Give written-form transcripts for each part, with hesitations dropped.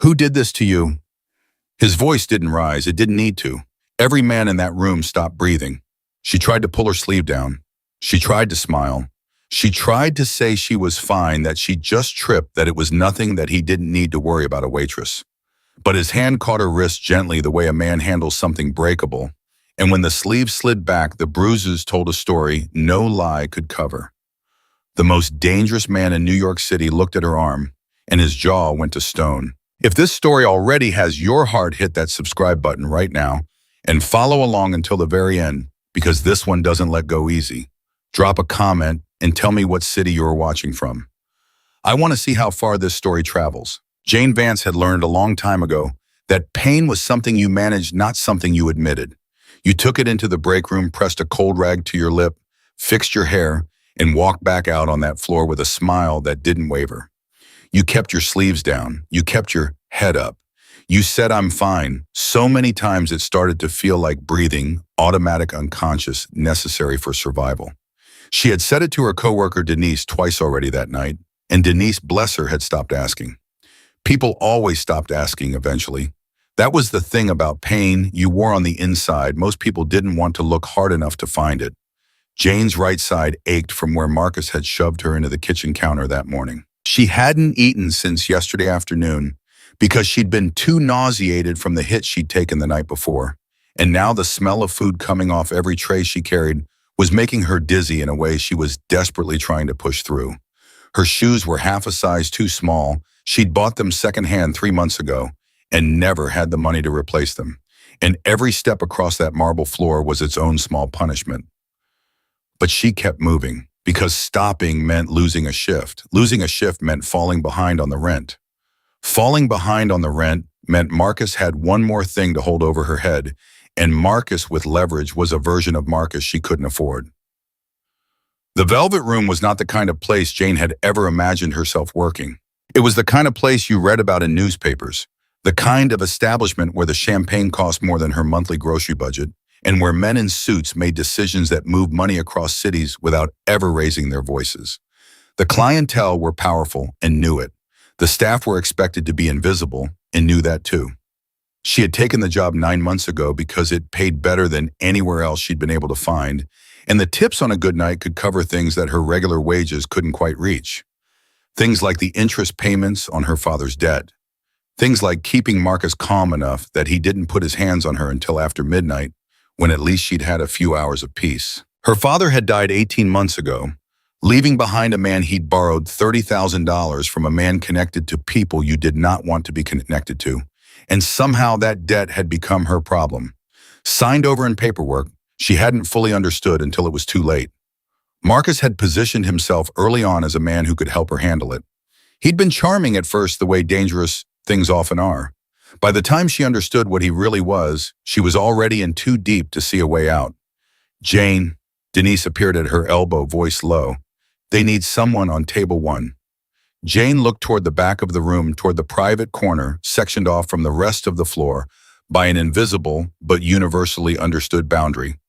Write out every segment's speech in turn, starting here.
Who did this to you? His voice didn't rise. It didn't need to. Every man in that room stopped breathing. She tried to pull her sleeve down. She tried to smile. She tried to say she was fine, that she just tripped, that it was nothing, that he didn't need to worry about a waitress. But his hand caught her wrist gently, the way a man handles something breakable. And when the sleeve slid back, the bruises told a story no lie could cover. The most dangerous man in New York City looked at her arm, and his jaw went to stone. If this story already has your heart, hit that subscribe button right now and follow along until the very end, because this one doesn't let go easy. Drop a comment and tell me what city you're watching from. I want to see how far this story travels. Jane Vance had learned a long time ago that pain was something you managed, not something you admitted. You took it into the break room, pressed a cold rag to your lip, fixed your hair, and walked back out on that floor with a smile that didn't waver. You kept your sleeves down. You kept your head up. You said, "I'm fine," so many times it started to feel like breathing, automatic, unconscious, necessary for survival. She had said it to her coworker Denise twice already that night, and Denise, bless her, had stopped asking. People always stopped asking eventually. That was the thing about pain you wore on the inside. Most people didn't want to look hard enough to find it. Jane's right side ached from where Marcus had shoved her into the kitchen counter that morning. She hadn't eaten since yesterday afternoon because she'd been too nauseated from the hit she'd taken the night before. And now the smell of food coming off every tray she carried was making her dizzy in a way she was desperately trying to push through. Her shoes were half a size too small. She'd bought them secondhand 3 months ago and never had the money to replace them. And every step across that marble floor was its own small punishment. But she kept moving because stopping meant losing a shift. Losing a shift meant falling behind on the rent. Falling behind on the rent meant Marcus had one more thing to hold over her head, and Marcus with leverage was a version of Marcus she couldn't afford. The Velvet Room was not the kind of place Jane had ever imagined herself working. It was the kind of place you read about in newspapers, the kind of establishment where the champagne cost more than her monthly grocery budget, and where men in suits made decisions that moved money across cities without ever raising their voices. The clientele were powerful and knew it. The staff were expected to be invisible and knew that too. She had taken the job 9 months ago because it paid better than anywhere else she'd been able to find, and the tips on a good night could cover things that her regular wages couldn't quite reach. Things like the interest payments on her father's debt. Things like keeping Marcus calm enough that he didn't put his hands on her until after midnight, when at least she'd had a few hours of peace. Her father had died 18 months ago, leaving behind a man he'd borrowed $30,000 from a man connected to people you did not want to be connected to. And somehow that debt had become her problem. Signed over in paperwork she hadn't fully understood until it was too late. Marcus had positioned himself early on as a man who could help her handle it. He'd been charming at first, the way dangerous things often are. By the time she understood what he really was, she was already in too deep to see a way out. "Jane," Denise appeared at her elbow, voice low. "They need someone on table 1. Jane looked toward the back of the room, toward the private corner, sectioned off from the rest of the floor by an invisible but universally understood boundary.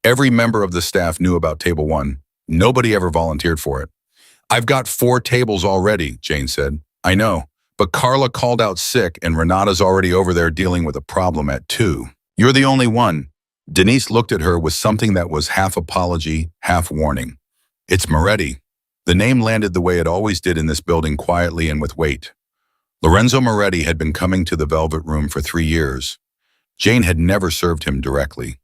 Every member of the staff knew about table 1. Nobody ever volunteered for it. "I've got 4 tables already," Jane said. "I know, but Carla called out sick and Renata's already over there dealing with a problem at 2. You're the only one." Denise looked at her with something that was half apology, half warning. "It's Moretti." The name landed the way it always did in this building, quietly and with weight. Lorenzo Moretti had been coming to the Velvet Room for 3 years. Jane had never served him directly.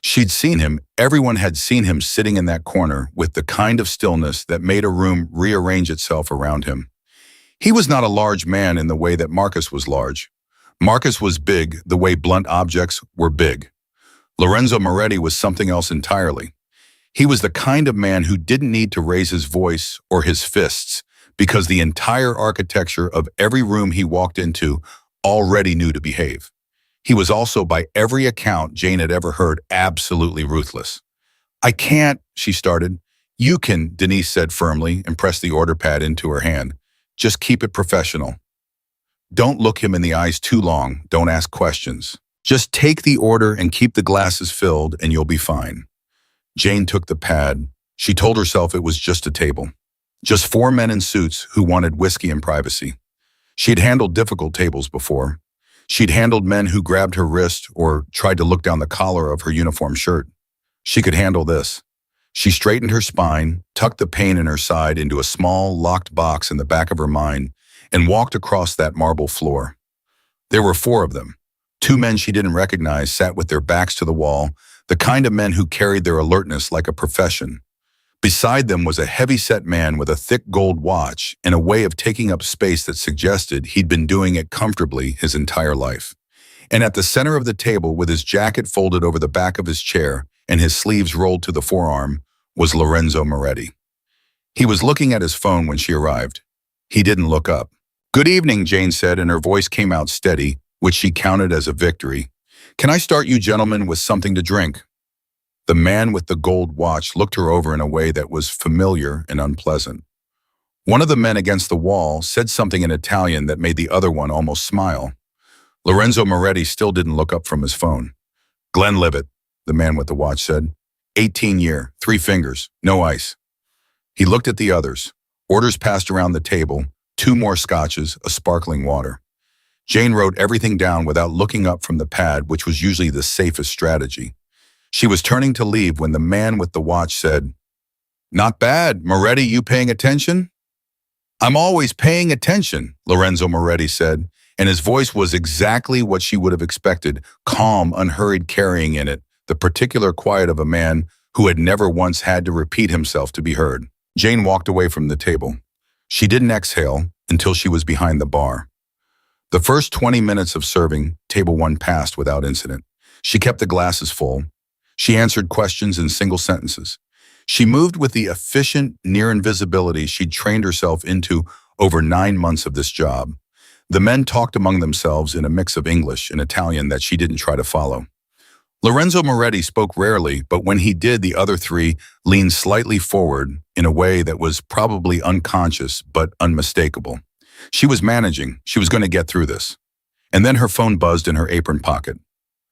She'd seen him, everyone had seen him sitting in that corner with the kind of stillness that made a room rearrange itself around him. He was not a large man in the way that Marcus was large. Marcus was big the way blunt objects were big. Lorenzo Moretti was something else entirely. He was the kind of man who didn't need to raise his voice or his fists because the entire architecture of every room he walked into already knew to behave. He was also, by every account Jane had ever heard, absolutely ruthless. "I can't," she started. "You can," Denise said firmly and pressed the order pad into her hand. "Just keep it professional. Don't look him in the eyes too long. Don't ask questions. Just take the order and keep the glasses filled and you'll be fine." Jane took the pad. She told herself it was just a table. Just 4 men in suits who wanted whiskey and privacy. She had handled difficult tables before. She'd handled men who grabbed her wrist or tried to look down the collar of her uniform shirt. She could handle this. She straightened her spine, tucked the pain in her side into a small, locked box in the back of her mind, and walked across that marble floor. There were 4 of them. 2 men she didn't recognize sat with their backs to the wall, the kind of men who carried their alertness like a profession. Beside them was a heavy-set man with a thick gold watch and a way of taking up space that suggested he'd been doing it comfortably his entire life. And at the center of the table, with his jacket folded over the back of his chair and his sleeves rolled to the forearm, was Lorenzo Moretti. He was looking at his phone when she arrived. He didn't look up. "Good evening," Jane said, and her voice came out steady, which she counted as a victory. "Can I start you gentlemen with something to drink?" The man with the gold watch looked her over in a way that was familiar and unpleasant. One of the men against the wall said something in Italian that made the other one almost smile. Lorenzo Moretti still didn't look up from his phone. "Glenlivet," the man with the watch said. 18 year, 3 fingers, no ice." He looked at the others. Orders passed around the table, 2 more scotches, a sparkling water. Jane wrote everything down without looking up from the pad, which was usually the safest strategy. She was turning to leave when the man with the watch said, "Not bad. Moretti, you paying attention?" "I'm always paying attention," Lorenzo Moretti said, and his voice was exactly what she would have expected, calm, unhurried, carrying in it the particular quiet of a man who had never once had to repeat himself to be heard. Jane walked away from the table. She didn't exhale until she was behind the bar. The first 20 minutes of serving, table 1 passed without incident. She kept the glasses full. She answered questions in single sentences. She moved with the efficient near invisibility she'd trained herself into over 9 months of this job. The men talked among themselves in a mix of English and Italian that she didn't try to follow. Lorenzo Moretti spoke rarely, but when he did, the other 3 leaned slightly forward in a way that was probably unconscious but unmistakable. She was managing. She was going to get through this. And then her phone buzzed in her apron pocket.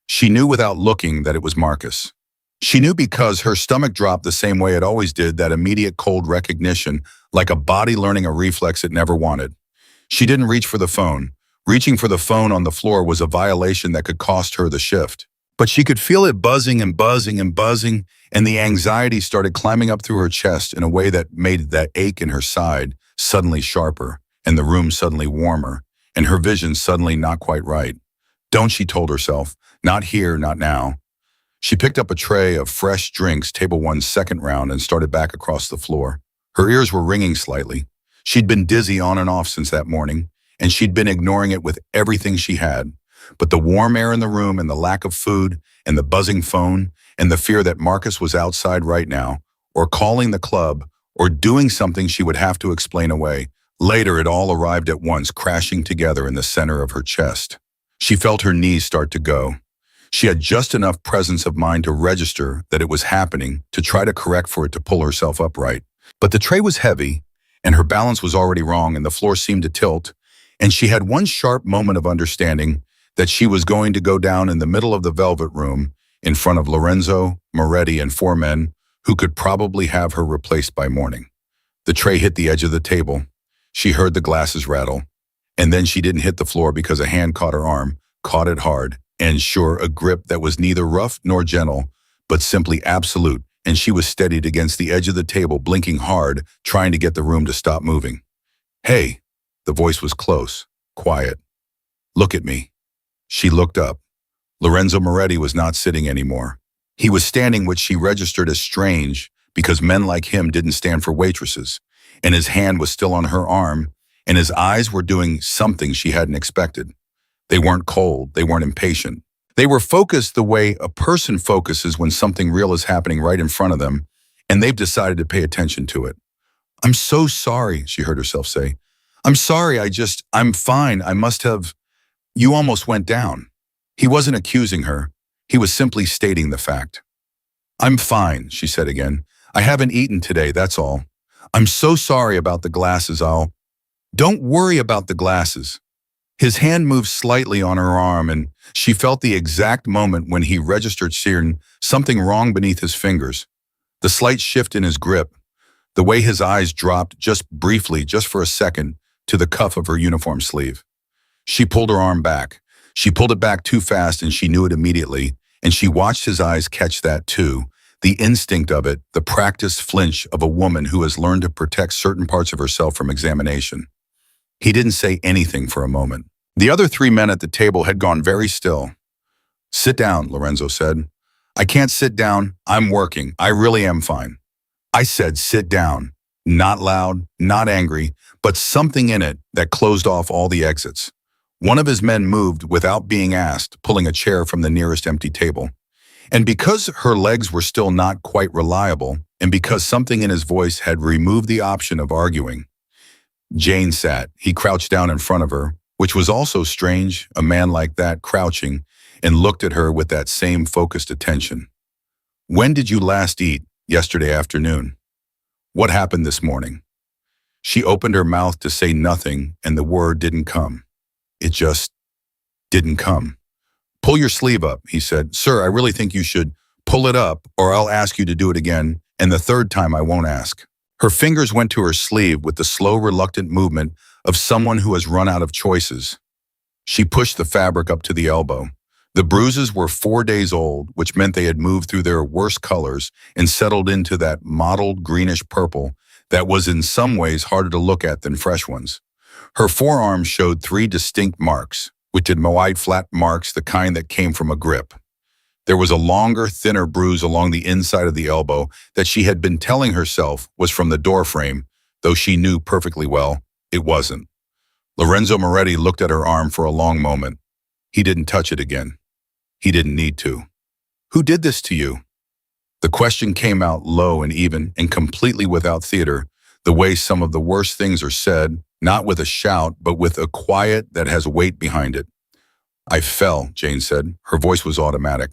She knew without looking that it was Marcus. She knew because her stomach dropped the same way it always did, that immediate cold recognition, like a body learning a reflex it never wanted. She didn't reach for the phone. Reaching for the phone on the floor was a violation that could cost her the shift. But she could feel it buzzing and buzzing and buzzing, and the anxiety started climbing up through her chest in a way that made that ache in her side suddenly sharper, and the room suddenly warmer, and her vision suddenly not quite right. Don't, she told herself, not here, not now. She picked up a tray of fresh drinks, table 1's second round, and started back across the floor. Her ears were ringing slightly. She'd been dizzy on and off since that morning, and she'd been ignoring it with everything she had. But the warm air in the room and the lack of food and the buzzing phone and the fear that Marcus was outside right now, or calling the club, or doing something she would have to explain away. Later, it all arrived at once, crashing together in the center of her chest. She felt her knees start to go. She had just enough presence of mind to register that it was happening, to try to correct for it, to pull herself upright. But the tray was heavy, and her balance was already wrong, and the floor seemed to tilt, and she had one sharp moment of understanding that she was going to go down in the middle of the velvet room in front of Lorenzo, Moretti, and 4 men who could probably have her replaced by morning. The tray hit the edge of the table. She heard the glasses rattle, and then she didn't hit the floor because a hand caught her arm, caught it hard, and sure, a grip that was neither rough nor gentle, but simply absolute, and she was steadied against the edge of the table, blinking hard, trying to get the room to stop moving. "Hey," the voice was close, quiet. "Look at me." She looked up. Lorenzo Moretti was not sitting anymore. He was standing, which she registered as strange because men like him didn't stand for waitresses, and his hand was still on her arm, and his eyes were doing something she hadn't expected. They weren't cold, they weren't impatient. They were focused the way a person focuses when something real is happening right in front of them, and they've decided to pay attention to it. "I'm so sorry," she heard herself say. "I'm sorry, I'm fine, I must have..." "You almost went down." He wasn't accusing her. He was simply stating the fact. "I'm fine," she said again. "I haven't eaten today, that's all. I'm so sorry about the glasses, Don't worry about the glasses." His hand moved slightly on her arm, and she felt the exact moment when he registered something wrong beneath his fingers. The slight shift in his grip, the way his eyes dropped just briefly, just for a second, to the cuff of her uniform sleeve. She pulled her arm back. She pulled it back too fast and she knew it immediately, and she watched his eyes catch that too. The instinct of it, the practiced flinch of a woman who has learned to protect certain parts of herself from examination. He didn't say anything for a moment. The other three men at the table had gone very still. "Sit down," Lorenzo said. "I can't sit down. I'm working. I really am fine." I said sit down. Not loud, not angry, but something in it that closed off all the exits. One of his men moved without being asked, pulling a chair from the nearest empty table. And because her legs were still not quite reliable, and because something in his voice had removed the option of arguing, Jane sat. He crouched down in front of her, which was also strange, a man like that crouching, and looked at her with that same focused attention. "When did you last eat?" "Yesterday afternoon." "What happened this morning?" She opened her mouth to say nothing, and the word didn't come. It just didn't come. "Pull your sleeve up," he said. "Sir, I really think you should pull it up, or I'll ask you to do it again, and the third time I won't ask." Her fingers went to her sleeve with the slow, reluctant movement of someone who has run out of choices. She pushed the fabric up to the elbow. The bruises were 4 days old, which meant they had moved through their worst colors and settled into that mottled greenish purple that was in some ways harder to look at than fresh ones. Her forearm showed 3 distinct marks, which did wide flat marks, the kind that came from a grip. There was a longer, thinner bruise along the inside of the elbow that she had been telling herself was from the doorframe, though she knew perfectly well it wasn't. Lorenzo Moretti looked at her arm for a long moment. He didn't touch it again. He didn't need to. "Who did this to you?" The question came out low and even and completely without theater, the way some of the worst things are said, not with a shout, but with a quiet that has weight behind it. "I fell," Jane said. Her voice was automatic.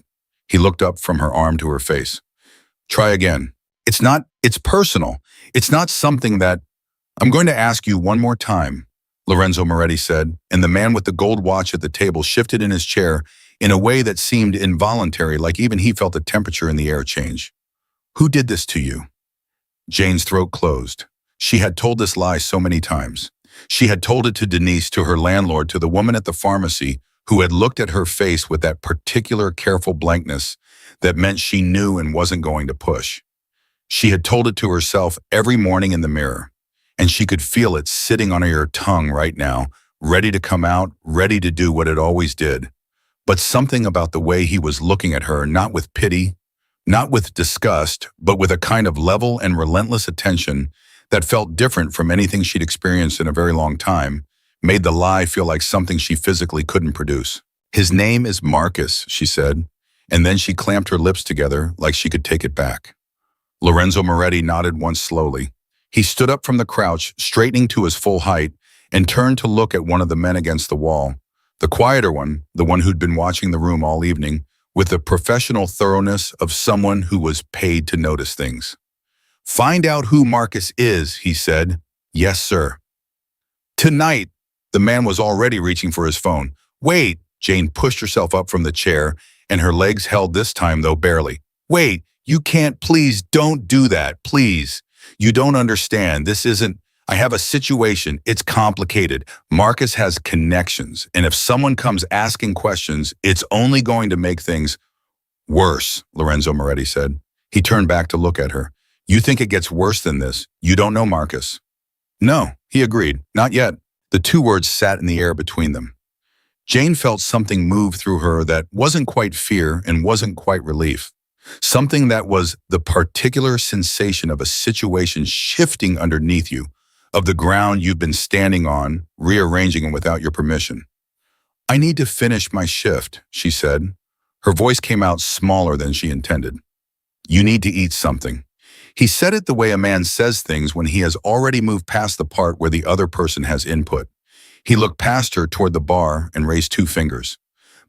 He looked up from her arm to her face. "Try again. It's personal. It's not something that—" "I'm going to ask you one more time," Lorenzo Moretti said, and the man with the gold watch at the table shifted in his chair in a way that seemed involuntary, like even he felt the temperature in the air change. "Who did this to you?" Jane's throat closed. She had told this lie so many times. She had told it to Denise, to her landlord, to the woman at the pharmacy who had looked at her face with that particular careful blankness that meant she knew and wasn't going to push. She had told it to herself every morning in the mirror, and she could feel it sitting on her tongue right now, ready to come out, ready to do what it always did. But something about the way he was looking at her, not with pity, not with disgust, but with a kind of level and relentless attention that felt different from anything she'd experienced in a very long time, made the lie feel like something she physically couldn't produce. "His name is Marcus," she said, and then she clamped her lips together like she could take it back. Lorenzo Moretti nodded once slowly. He stood up from the crouch, straightening to his full height, and turned to look at one of the men against the wall. The quieter one, the one who'd been watching the room all evening, with the professional thoroughness of someone who was paid to notice things. "Find out who Marcus is," he said. "Yes, sir." "Tonight." The man was already reaching for his phone. "Wait." Jane pushed herself up from the chair, and her legs held this time, though barely. "Wait, you can't, please don't do that, please. You don't understand. This isn't— I have a situation. It's complicated. Marcus has connections, and if someone comes asking questions, it's only going to make things worse," Lorenzo Moretti said. He turned back to look at her. "You think it gets worse than this? You don't know Marcus." "No," he agreed. "Not yet." The 2 words sat in the air between them. Jane felt something move through her that wasn't quite fear and wasn't quite relief. Something that was the particular sensation of a situation shifting underneath you, of the ground you've been standing on, rearranging it without your permission. "I need to finish my shift," she said. Her voice came out smaller than she intended. "You need to eat something." He said it the way a man says things when he has already moved past the part where the other person has input. He looked past her toward the bar and raised 2 fingers.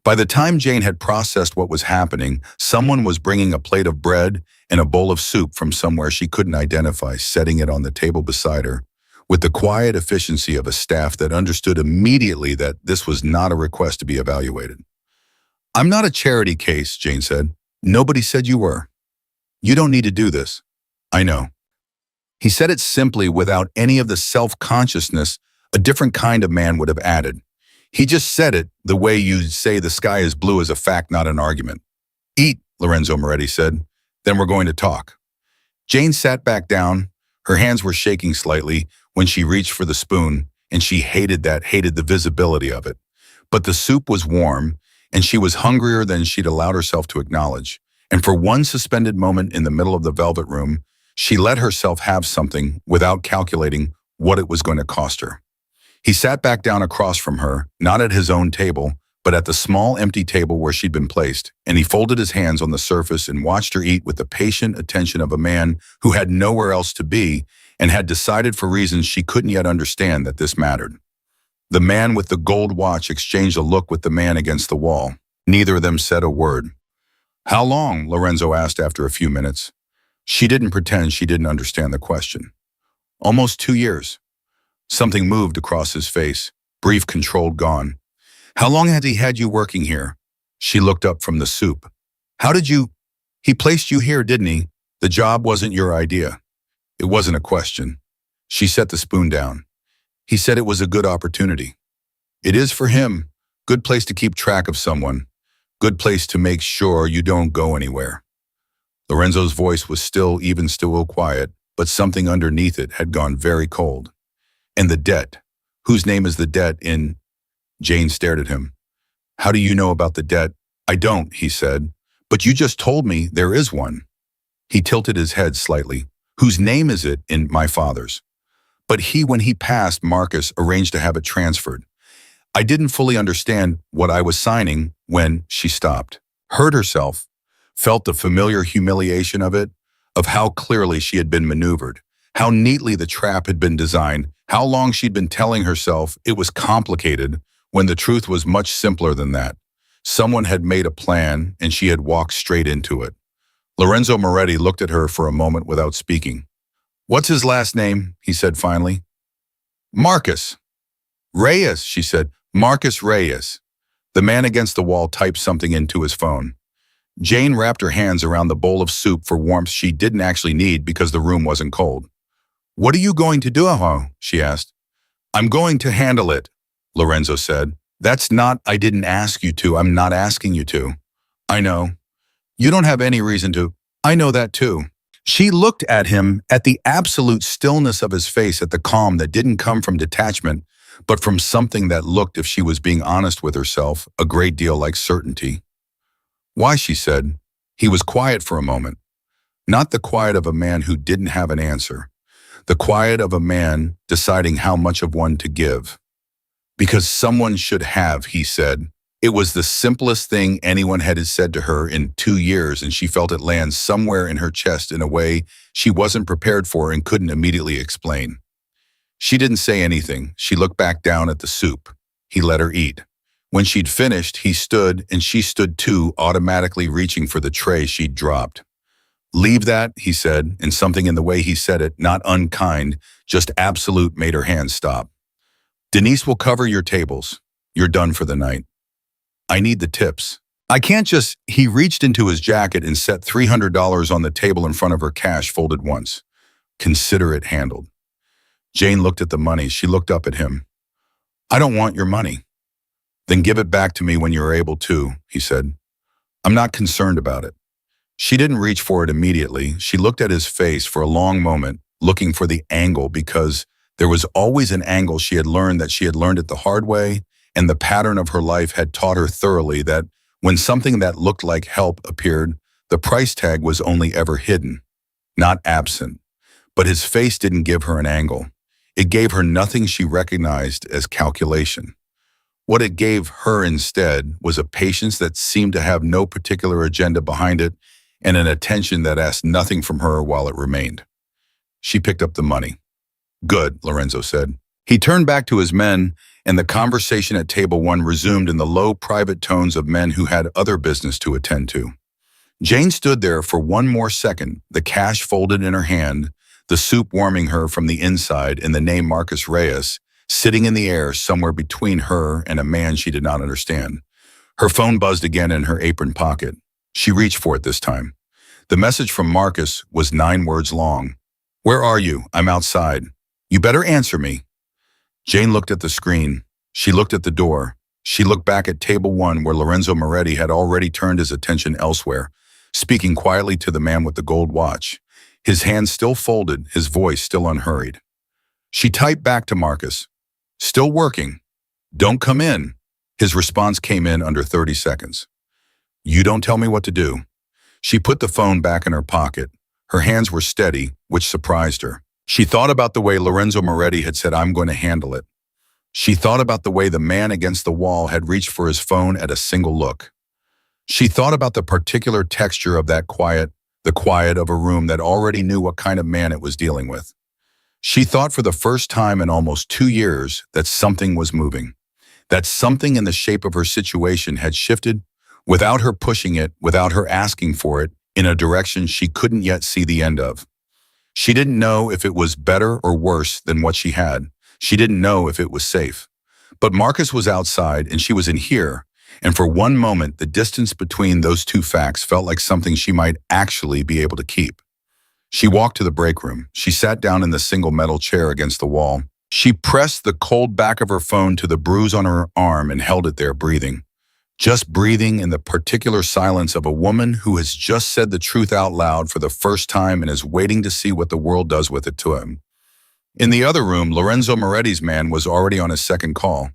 By the time Jane had processed what was happening, someone was bringing a plate of bread and a bowl of soup from somewhere she couldn't identify, setting it on the table beside her, with the quiet efficiency of a staff that understood immediately that this was not a request to be evaluated. "I'm not a charity case," Jane said. "Nobody said you were. You don't need to do this." "I know." He said it simply, without any of the self-consciousness A different kind of man would have added. He just said it the way you say the sky is blue is a fact, not an argument. Eat, Lorenzo Moretti said. Then we're going to talk. Jane sat back down. Her hands were shaking slightly when she reached for the spoon, and she hated the visibility of it. But the soup was warm, and she was hungrier than she'd allowed herself to acknowledge. And for one suspended moment in the middle of the velvet room, she let herself have something without calculating what it was going to cost her. He sat back down across from her, not at his own table, but at the small empty table where she'd been placed, and he folded his hands on the surface and watched her eat with the patient attention of a man who had nowhere else to be and had decided for reasons she couldn't yet understand that this mattered. The man with the gold watch exchanged a look with the man against the wall. Neither of them said a word. How long? Lorenzo asked after a few minutes. She didn't pretend she didn't understand the question. Almost 2 years. Something moved across his face, brief, controlled, gone. How long had he had you working here? She looked up from the soup. How did you? He placed you here, didn't he? The job wasn't your idea. It wasn't a question. She set the spoon down. He said it was a good opportunity. It is for him. Good place to keep track of someone. Good place to make sure you don't go anywhere. Lorenzo's voice was still quiet, but something underneath it had gone very cold. And the debt. Whose name is the debt in? Jane stared at him. How do you know about the debt? I don't, he said. But you just told me there is one. He tilted his head slightly. Whose name is it in? My father's. But when he passed, Marcus arranged to have it transferred. I didn't fully understand what I was signing when she stopped. Heard herself. Felt the familiar humiliation of it, of how clearly she had been maneuvered, how neatly the trap had been designed, how long she'd been telling herself it was complicated when the truth was much simpler than that. Someone had made a plan and she had walked straight into it. Lorenzo Moretti looked at her for a moment without speaking. What's his last name? He said finally. Marcus. Reyes, she said. Marcus Reyes. The man against the wall typed something into his phone. Jane wrapped her hands around the bowl of soup for warmth she didn't actually need because the room wasn't cold. What are you going to do, she asked. I'm going to handle it, Lorenzo said. That's not, I didn't ask you to. I'm not asking you to. I know. You don't have any reason to. I know that too. She looked at him, at the absolute stillness of his face, at the calm that didn't come from detachment, but from something that looked, if she was being honest with herself, a great deal like certainty. Why, she said. He was quiet for a moment. Not the quiet of a man who didn't have an answer. The quiet of a man deciding how much of one to give. Because someone should have, he said. It was the simplest thing anyone had said to her in 2 years, and she felt it land somewhere in her chest in a way she wasn't prepared for and couldn't immediately explain. She didn't say anything. She looked back down at the soup. He let her eat. When she'd finished, he stood, and she stood too, automatically reaching for the tray she'd dropped. Leave that, he said, and something in the way he said it, not unkind, just absolute, made her hands stop. Denise will cover your tables. You're done for the night. I need the tips. I can't just. He reached into his jacket and set $300 on the table in front of her, cash folded once. Consider it handled. Jane looked at the money. She looked up at him. I don't want your money. Then give it back to me when you're able to, he said. I'm not concerned about it. She didn't reach for it immediately. She looked at his face for a long moment, looking for the angle, because there was always an angle she had learned it the hard way, and the pattern of her life had taught her thoroughly that when something that looked like help appeared, the price tag was only ever hidden, not absent. But his face didn't give her an angle. It gave her nothing she recognized as calculation. What it gave her instead was a patience that seemed to have no particular agenda behind it, and an attention that asked nothing from her while it remained. She picked up the money. Good, Lorenzo said. He turned back to his men, and the conversation at table one resumed in the low, private tones of men who had other business to attend to. Jane stood there for one more second, the cash folded in her hand, the soup warming her from the inside, and the name Marcus Reyes sitting in the air somewhere between her and a man she did not understand. Her phone buzzed again in her apron pocket. She reached for it this time. The message from Marcus was 9 words long. Where are you? I'm outside. You better answer me. Jane looked at the screen. She looked at the door. She looked back at table 1 where Lorenzo Moretti had already turned his attention elsewhere, speaking quietly to the man with the gold watch. His hands still folded, his voice still unhurried. She typed back to Marcus, "Still working. Don't come in." His response came in under 30 seconds. "You don't tell me what to do." She put the phone back in her pocket. Her hands were steady, which surprised her. She thought about the way Lorenzo Moretti had said, "I'm going to handle it." She thought about the way the man against the wall had reached for his phone at a single look. She thought about the particular texture of that quiet, the quiet of a room that already knew what kind of man it was dealing with. She thought for the first time in almost 2 years that something was moving, that something in the shape of her situation had shifted without her pushing it, without her asking for it, in a direction she couldn't yet see the end of. She didn't know if it was better or worse than what she had. She didn't know if it was safe. But Marcus was outside and she was in here, and for one moment the distance between those two facts felt like something she might actually be able to keep. She walked to the break room. She sat down in the single metal chair against the wall. She pressed the cold back of her phone to the bruise on her arm and held it there, breathing. Just breathing in the particular silence of a woman who has just said the truth out loud for the first time and is waiting to see what the world does with it to him. In the other room, Lorenzo Moretti's man was already on his second call,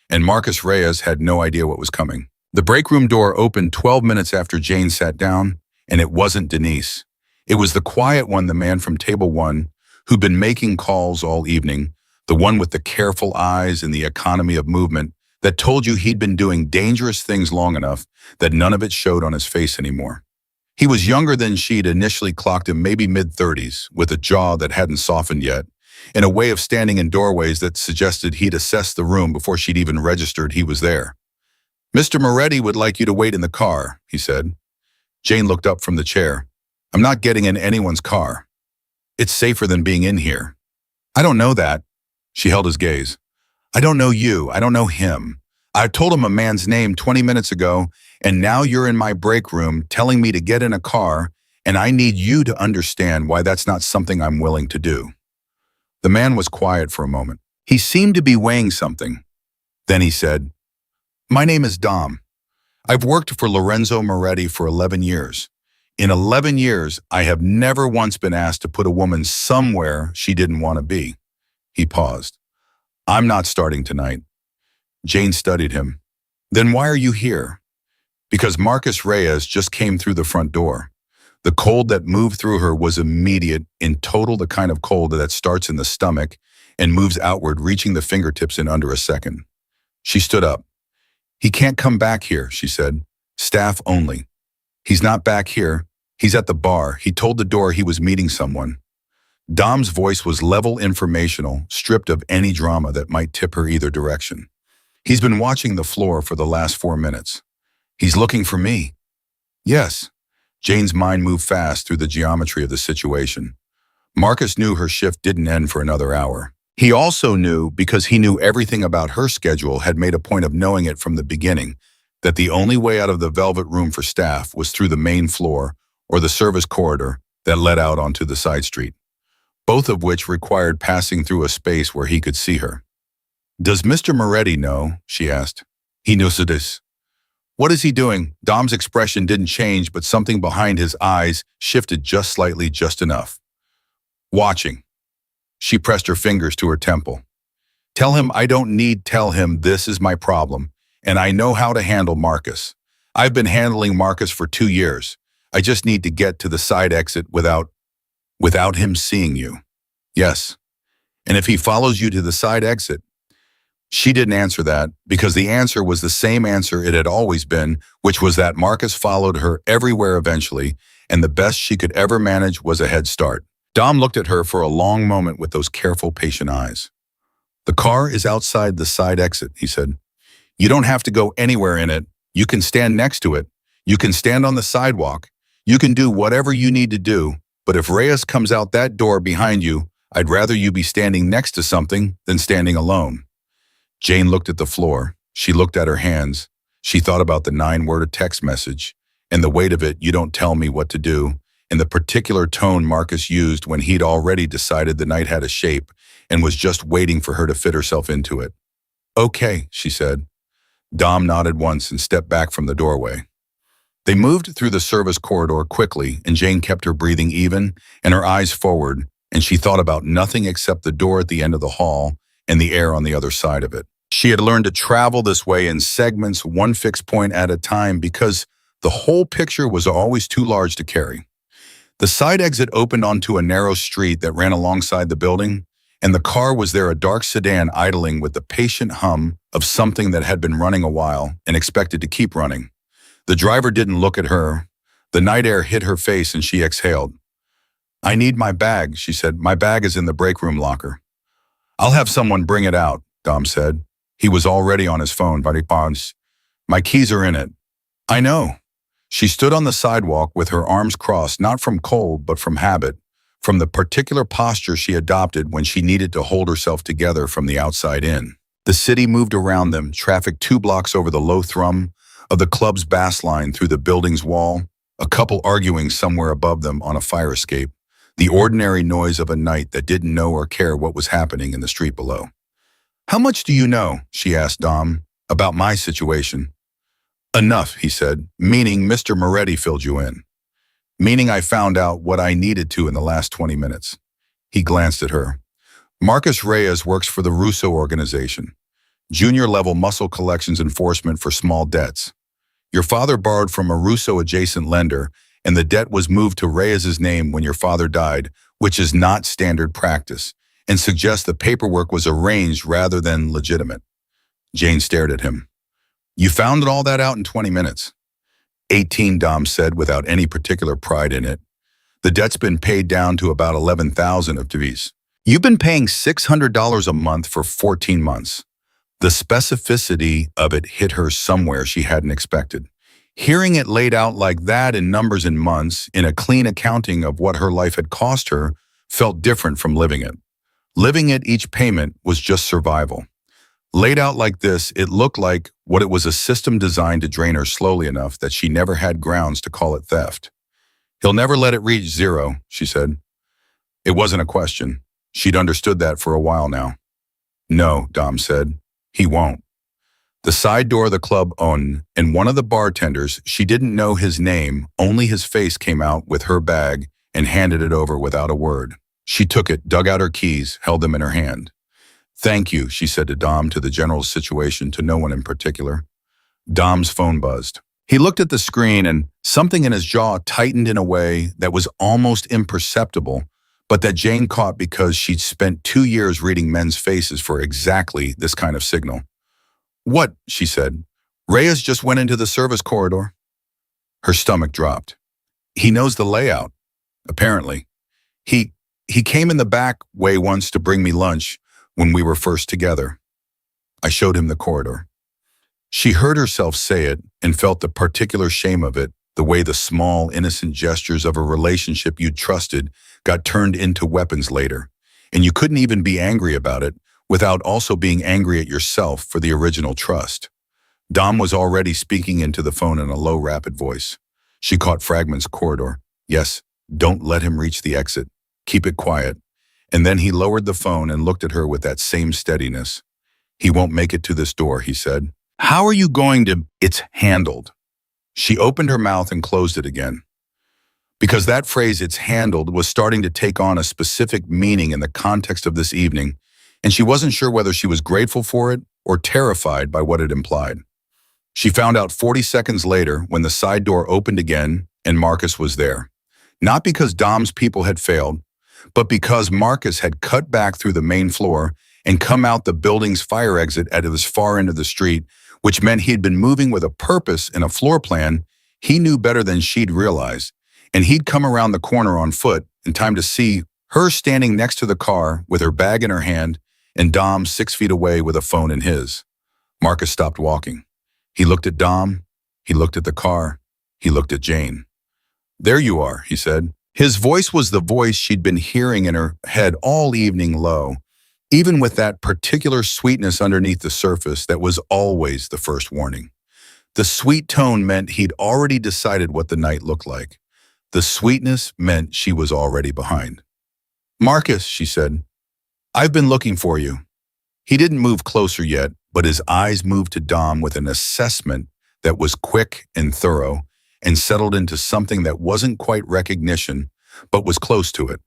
and Marcus Reyes had no idea what was coming. The break room door opened 12 minutes after Jane sat down, and it wasn't Denise. It was the quiet one, the man from table 1, who'd been making calls all evening, the one with the careful eyes and the economy of movement that told you he'd been doing dangerous things long enough that none of it showed on his face anymore. He was younger than she'd initially clocked him, maybe mid-30s, with a jaw that hadn't softened yet, and a way of standing in doorways that suggested he'd assessed the room before she'd even registered he was there. "Mr. Moretti would like you to wait in the car," he said. Jane looked up from the chair. "I'm not getting in anyone's car. It's safer than being in here." "I don't know that." She held his gaze. "I don't know you. I don't know him. I told him a man's name 20 minutes ago, and now you're in my break room telling me to get in a car, and I need you to understand why that's not something I'm willing to do." The man was quiet for a moment. He seemed to be weighing something. Then he said, "My name is Dom. I've worked for Lorenzo Moretti for 11 years. In 11 years, I have never once been asked to put a woman somewhere she didn't want to be." He paused. "I'm not starting tonight." Jane studied him. "Then why are you here?" "Because Marcus Reyes just came through the front door." The cold that moved through her was immediate, in total the kind of cold that starts in the stomach and moves outward, reaching the fingertips in under a second. She stood up. "He can't come back here," she said. "Staff only. He's not back here. He's at the bar. He told the door he was meeting someone." Dom's voice was level informational, stripped of any drama that might tip her either direction. "He's been watching the floor for the last 4 minutes. He's looking for me." "Yes." Jane's mind moved fast through the geometry of the situation. Marcus knew her shift didn't end for another hour. He also knew, because he knew everything about her schedule, had made a point of knowing it from the beginning, that the only way out of the velvet room for staff was through the main floor or the service corridor that led out onto the side street, both of which required passing through a space where he could see her. "Does Mr. Moretti know?" she asked. "He knows this." "What is he doing?" Dom's expression didn't change, but something behind his eyes shifted just slightly, just enough. "Watching." She pressed her fingers to her temple. "Tell him I don't need tell him this is my problem, and I know how to handle Marcus. I've been handling Marcus for 2 years. I just need to get to the side exit without him seeing you." "Yes. And if he follows you to the side exit?" She didn't answer that, because the answer was the same answer it had always been, which was that Marcus followed her everywhere eventually, and the best she could ever manage was a head start. Dom looked at her for a long moment with those careful, patient eyes. "The car is outside the side exit," he said. "You don't have to go anywhere in it. You can stand next to it. You can stand on the sidewalk. You can do whatever you need to do, but if Reyes comes out that door behind you, I'd rather you be standing next to something than standing alone." Jane looked at the floor. She looked at her hands. She thought about the 9-word text message, and the weight of it, "You don't tell me what to do," and the particular tone Marcus used when he'd already decided the night had a shape, and was just waiting for her to fit herself into it. "Okay," she said. Dom nodded once and stepped back from the doorway. They moved through the service corridor quickly, and Jane kept her breathing even and her eyes forward, and she thought about nothing except the door at the end of the hall and the air on the other side of it. She had learned to travel this way in segments, one fixed point at a time, because the whole picture was always too large to carry. The side exit opened onto a narrow street that ran alongside the building, and the car was there, a dark sedan idling with the patient hum of something that had been running a while and expected to keep running. The driver didn't look at her. The night air hit her face and she exhaled. "I need my bag," she said. "My bag is in the break room locker." "I'll have someone bring it out," Dom said. He was already on his phone. "My keys are in it." "I know." She stood on the sidewalk with her arms crossed, not from cold, but from habit, from the particular posture she adopted when she needed to hold herself together from the outside in. The city moved around them, traffic 2 blocks over the low thrum of the club's bass line through the building's wall, a couple arguing somewhere above them on a fire escape, the ordinary noise of a night that didn't know or care what was happening in the street below. "How much do you know," she asked Dom, "about my situation?" "Enough," he said, "meaning Mr. Moretti filled you in. Meaning I found out what I needed to in the last 20 minutes. He glanced at her. "Marcus Reyes works for the Russo organization, junior-level muscle collections enforcement for small debts. Your father borrowed from a Russo-adjacent lender, and the debt was moved to Reyes's name when your father died, which is not standard practice, and suggests the paperwork was arranged rather than legitimate." Jane stared at him. "You found all that out in 20 minutes. 18, Dom said without any particular pride in it. "The debt's been paid down to about 11,000 of TVs. You've been paying $600 a month for 14 months. The specificity of it hit her somewhere she hadn't expected. Hearing it laid out like that in numbers and months, in a clean accounting of what her life had cost her, felt different from living it. Living it, each payment was just survival. Laid out like this, it looked like what it was, a system designed to drain her slowly enough that she never had grounds to call it theft. "He'll never let it reach zero," she said. It wasn't a question. She'd understood that for a while now. "No," Dom said. "He won't." The side door of the club owned, and one of the bartenders, she didn't know his name, only his face, came out with her bag and handed it over without a word. She took it, dug out her keys, held them in her hand. "Thank you," she said to Dom, to the general situation, to no one in particular. Dom's phone buzzed. He looked at the screen, and something in his jaw tightened in a way that was almost imperceptible, but that Jane caught because she'd spent 2 years reading men's faces for exactly this kind of signal. "What?" she said. "Reyes just went into the service corridor." Her stomach dropped. "He knows the layout, apparently. He came in the back way once to bring me lunch when we were first together. I showed him the corridor." She heard herself say it and felt the particular shame of it, the way the small, innocent gestures of a relationship you'd trusted got turned into weapons later, and you couldn't even be angry about it without also being angry at yourself for the original trust. Dom was already speaking into the phone in a low, rapid voice. She caught fragments. "Corridor. Yes, don't let him reach the exit. Keep it quiet." And then he lowered the phone and looked at her with that same steadiness. "He won't make it to this door," he said. "How are you going to—" "It's handled." She opened her mouth and closed it again. Because that phrase, "it's handled," was starting to take on a specific meaning in the context of this evening, and she wasn't sure whether she was grateful for it or terrified by what it implied. She found out 40 seconds later when the side door opened again and Marcus was there. Not because Dom's people had failed, but because Marcus had cut back through the main floor and come out the building's fire exit at his far end of the street, which meant he'd been moving with a purpose and a floor plan he knew better than she'd realized, and he'd come around the corner on foot in time to see her standing next to the car with her bag in her hand and Dom 6 feet away with a phone in his. Marcus stopped walking. He looked at Dom, he looked at the car, he looked at Jane. "There you are," he said. His voice was the voice she'd been hearing in her head all evening, low, even with that particular sweetness underneath the surface that was always the first warning. The sweet tone meant he'd already decided what the night looked like. The sweetness meant she was already behind. "Marcus," she said. I've been looking for you. He didn't move closer yet, but his eyes moved to Dom with an assessment that was quick and thorough and settled into something that wasn't quite recognition, but was close to it.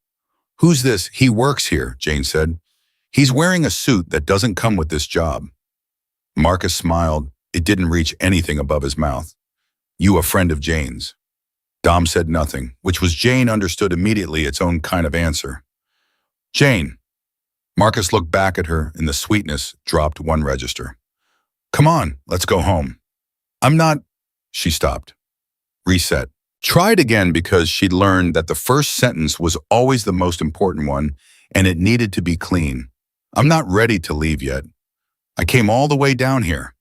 Who's this? He works here, Jane said. He's wearing a suit that doesn't come with this job. Marcus smiled. It didn't reach anything above his mouth. You a friend of Jane's? Dom said nothing, which was Jane understood immediately its own kind of answer. Jane. Marcus looked back at her and the sweetness dropped one register. Come on, let's go home. I'm not. She stopped. Reset. Tried again because she'd learned that the first sentence was always the most important one and it needed to be clean. I'm not ready to leave yet. I came all the way down here.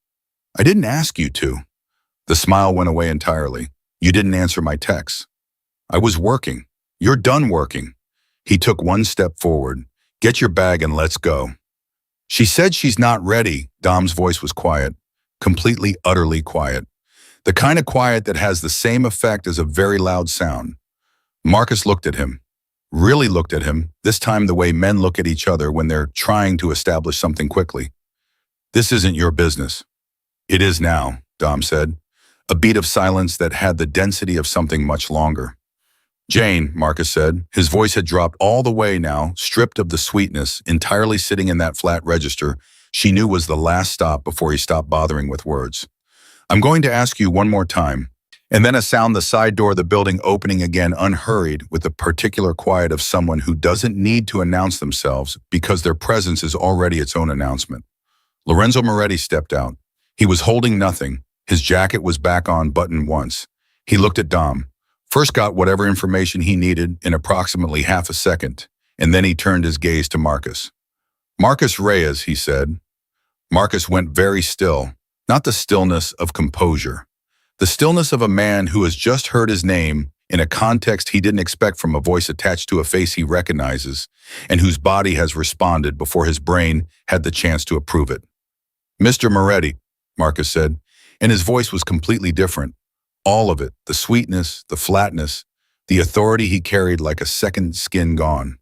I didn't ask you to. The smile went away entirely. You didn't answer my texts. I was working. You're done working. He took one step forward. Get your bag and let's go. She said she's not ready. Dom's voice was quiet, completely, utterly quiet. The kind of quiet that has the same effect as a very loud sound. Marcus looked at him, really looked at him, this time the way men look at each other when they're trying to establish something quickly. This isn't your business. It is now, Dom said, a beat of silence that had the density of something much longer. Jane, Marcus said. His voice had dropped all the way now, stripped of the sweetness, entirely sitting in that flat register she knew was the last stop before he stopped bothering with words. I'm going to ask you one more time. And then a sound, the side door of the building opening again unhurried with the particular quiet of someone who doesn't need to announce themselves because their presence is already its own announcement. Lorenzo Moretti stepped out. He was holding nothing. His jacket was back on buttoned once. He looked at Dom. First got whatever information he needed in approximately half a second, and then he turned his gaze to Marcus. Marcus Reyes, he said. Marcus went very still, not the stillness of composure. The stillness of a man who has just heard his name in a context he didn't expect from a voice attached to a face he recognizes and whose body has responded before his brain had the chance to approve it. Mr. Moretti, Marcus said, and his voice was completely different. All of it, the sweetness, the flatness, the authority he carried like a second skin gone.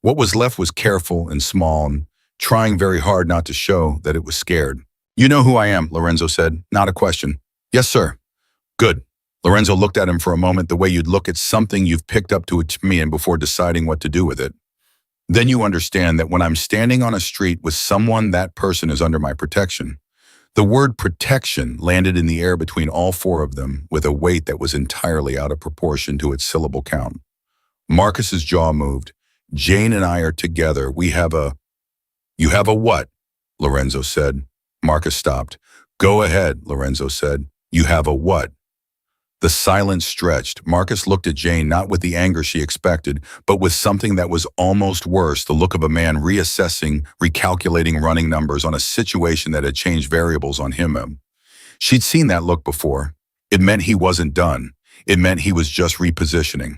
What was left was careful and small and trying very hard not to show that it was scared. You know who I am, Lorenzo said, not a question. Yes, sir. Good. Lorenzo looked at him for a moment the way you'd look at something you've picked up to a chameleon before deciding what to do with it. Then you understand that when I'm standing on a street with someone, that person is under my protection. The word protection landed in the air between all four of them with a weight that was entirely out of proportion to its syllable count. Marcus's jaw moved. Jane and I are together. We have a... You have a what? Lorenzo said. Marcus stopped. Go ahead, Lorenzo said. You have a what? The silence stretched. Marcus looked at Jane not with the anger she expected, but with something that was almost worse, the look of a man reassessing, recalculating running numbers on a situation that had changed variables on him. She'd seen that look before. It meant he wasn't done. It meant he was just repositioning.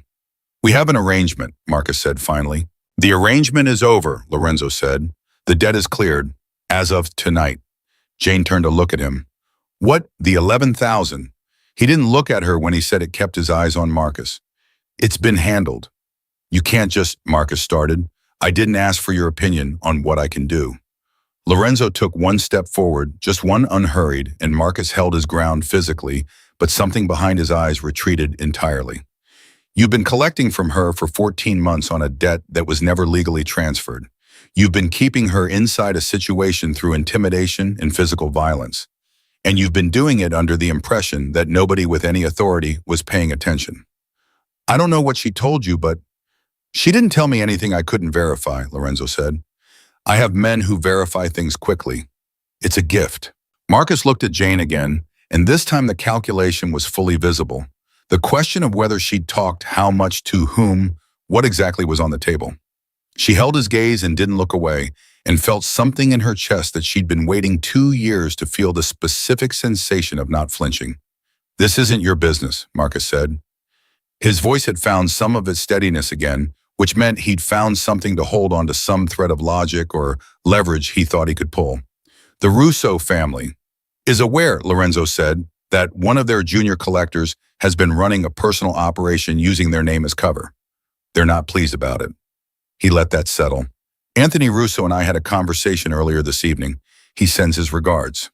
We have an arrangement, Marcus said finally. The arrangement is over, Lorenzo said. The debt is cleared, as of tonight. Jane turned to look at him. What? The 11,000? He didn't look at her when he said it, kept his eyes on Marcus. It's been handled. You can't just, Marcus started. I didn't ask for your opinion on what I can do. Lorenzo took one step forward, just one unhurried, and Marcus held his ground physically, but something behind his eyes retreated entirely. You've been collecting from her for 14 months on a debt that was never legally transferred. You've been keeping her inside a situation through intimidation and physical violence. And you've been doing it under the impression that nobody with any authority was paying attention. I don't know what she told you, but she didn't tell me anything I couldn't verify, Lorenzo said. I have men who verify things quickly. It's a gift. Marcus looked at Jane again, and this time the calculation was fully visible. The question of whether she'd talked, how much, to whom, what exactly was on the table. She held his gaze and didn't look away, and felt something in her chest that she'd been waiting 2 years to feel, the specific sensation of not flinching. This isn't your business, Marcus said. His voice had found some of its steadiness again, which meant he'd found something to hold on to, some thread of logic or leverage he thought he could pull. The Russo family is aware, Lorenzo said, that one of their junior collectors has been running a personal operation using their name as cover. They're not pleased about it. He let that settle. Anthony Russo and I had a conversation earlier this evening. He sends his regards.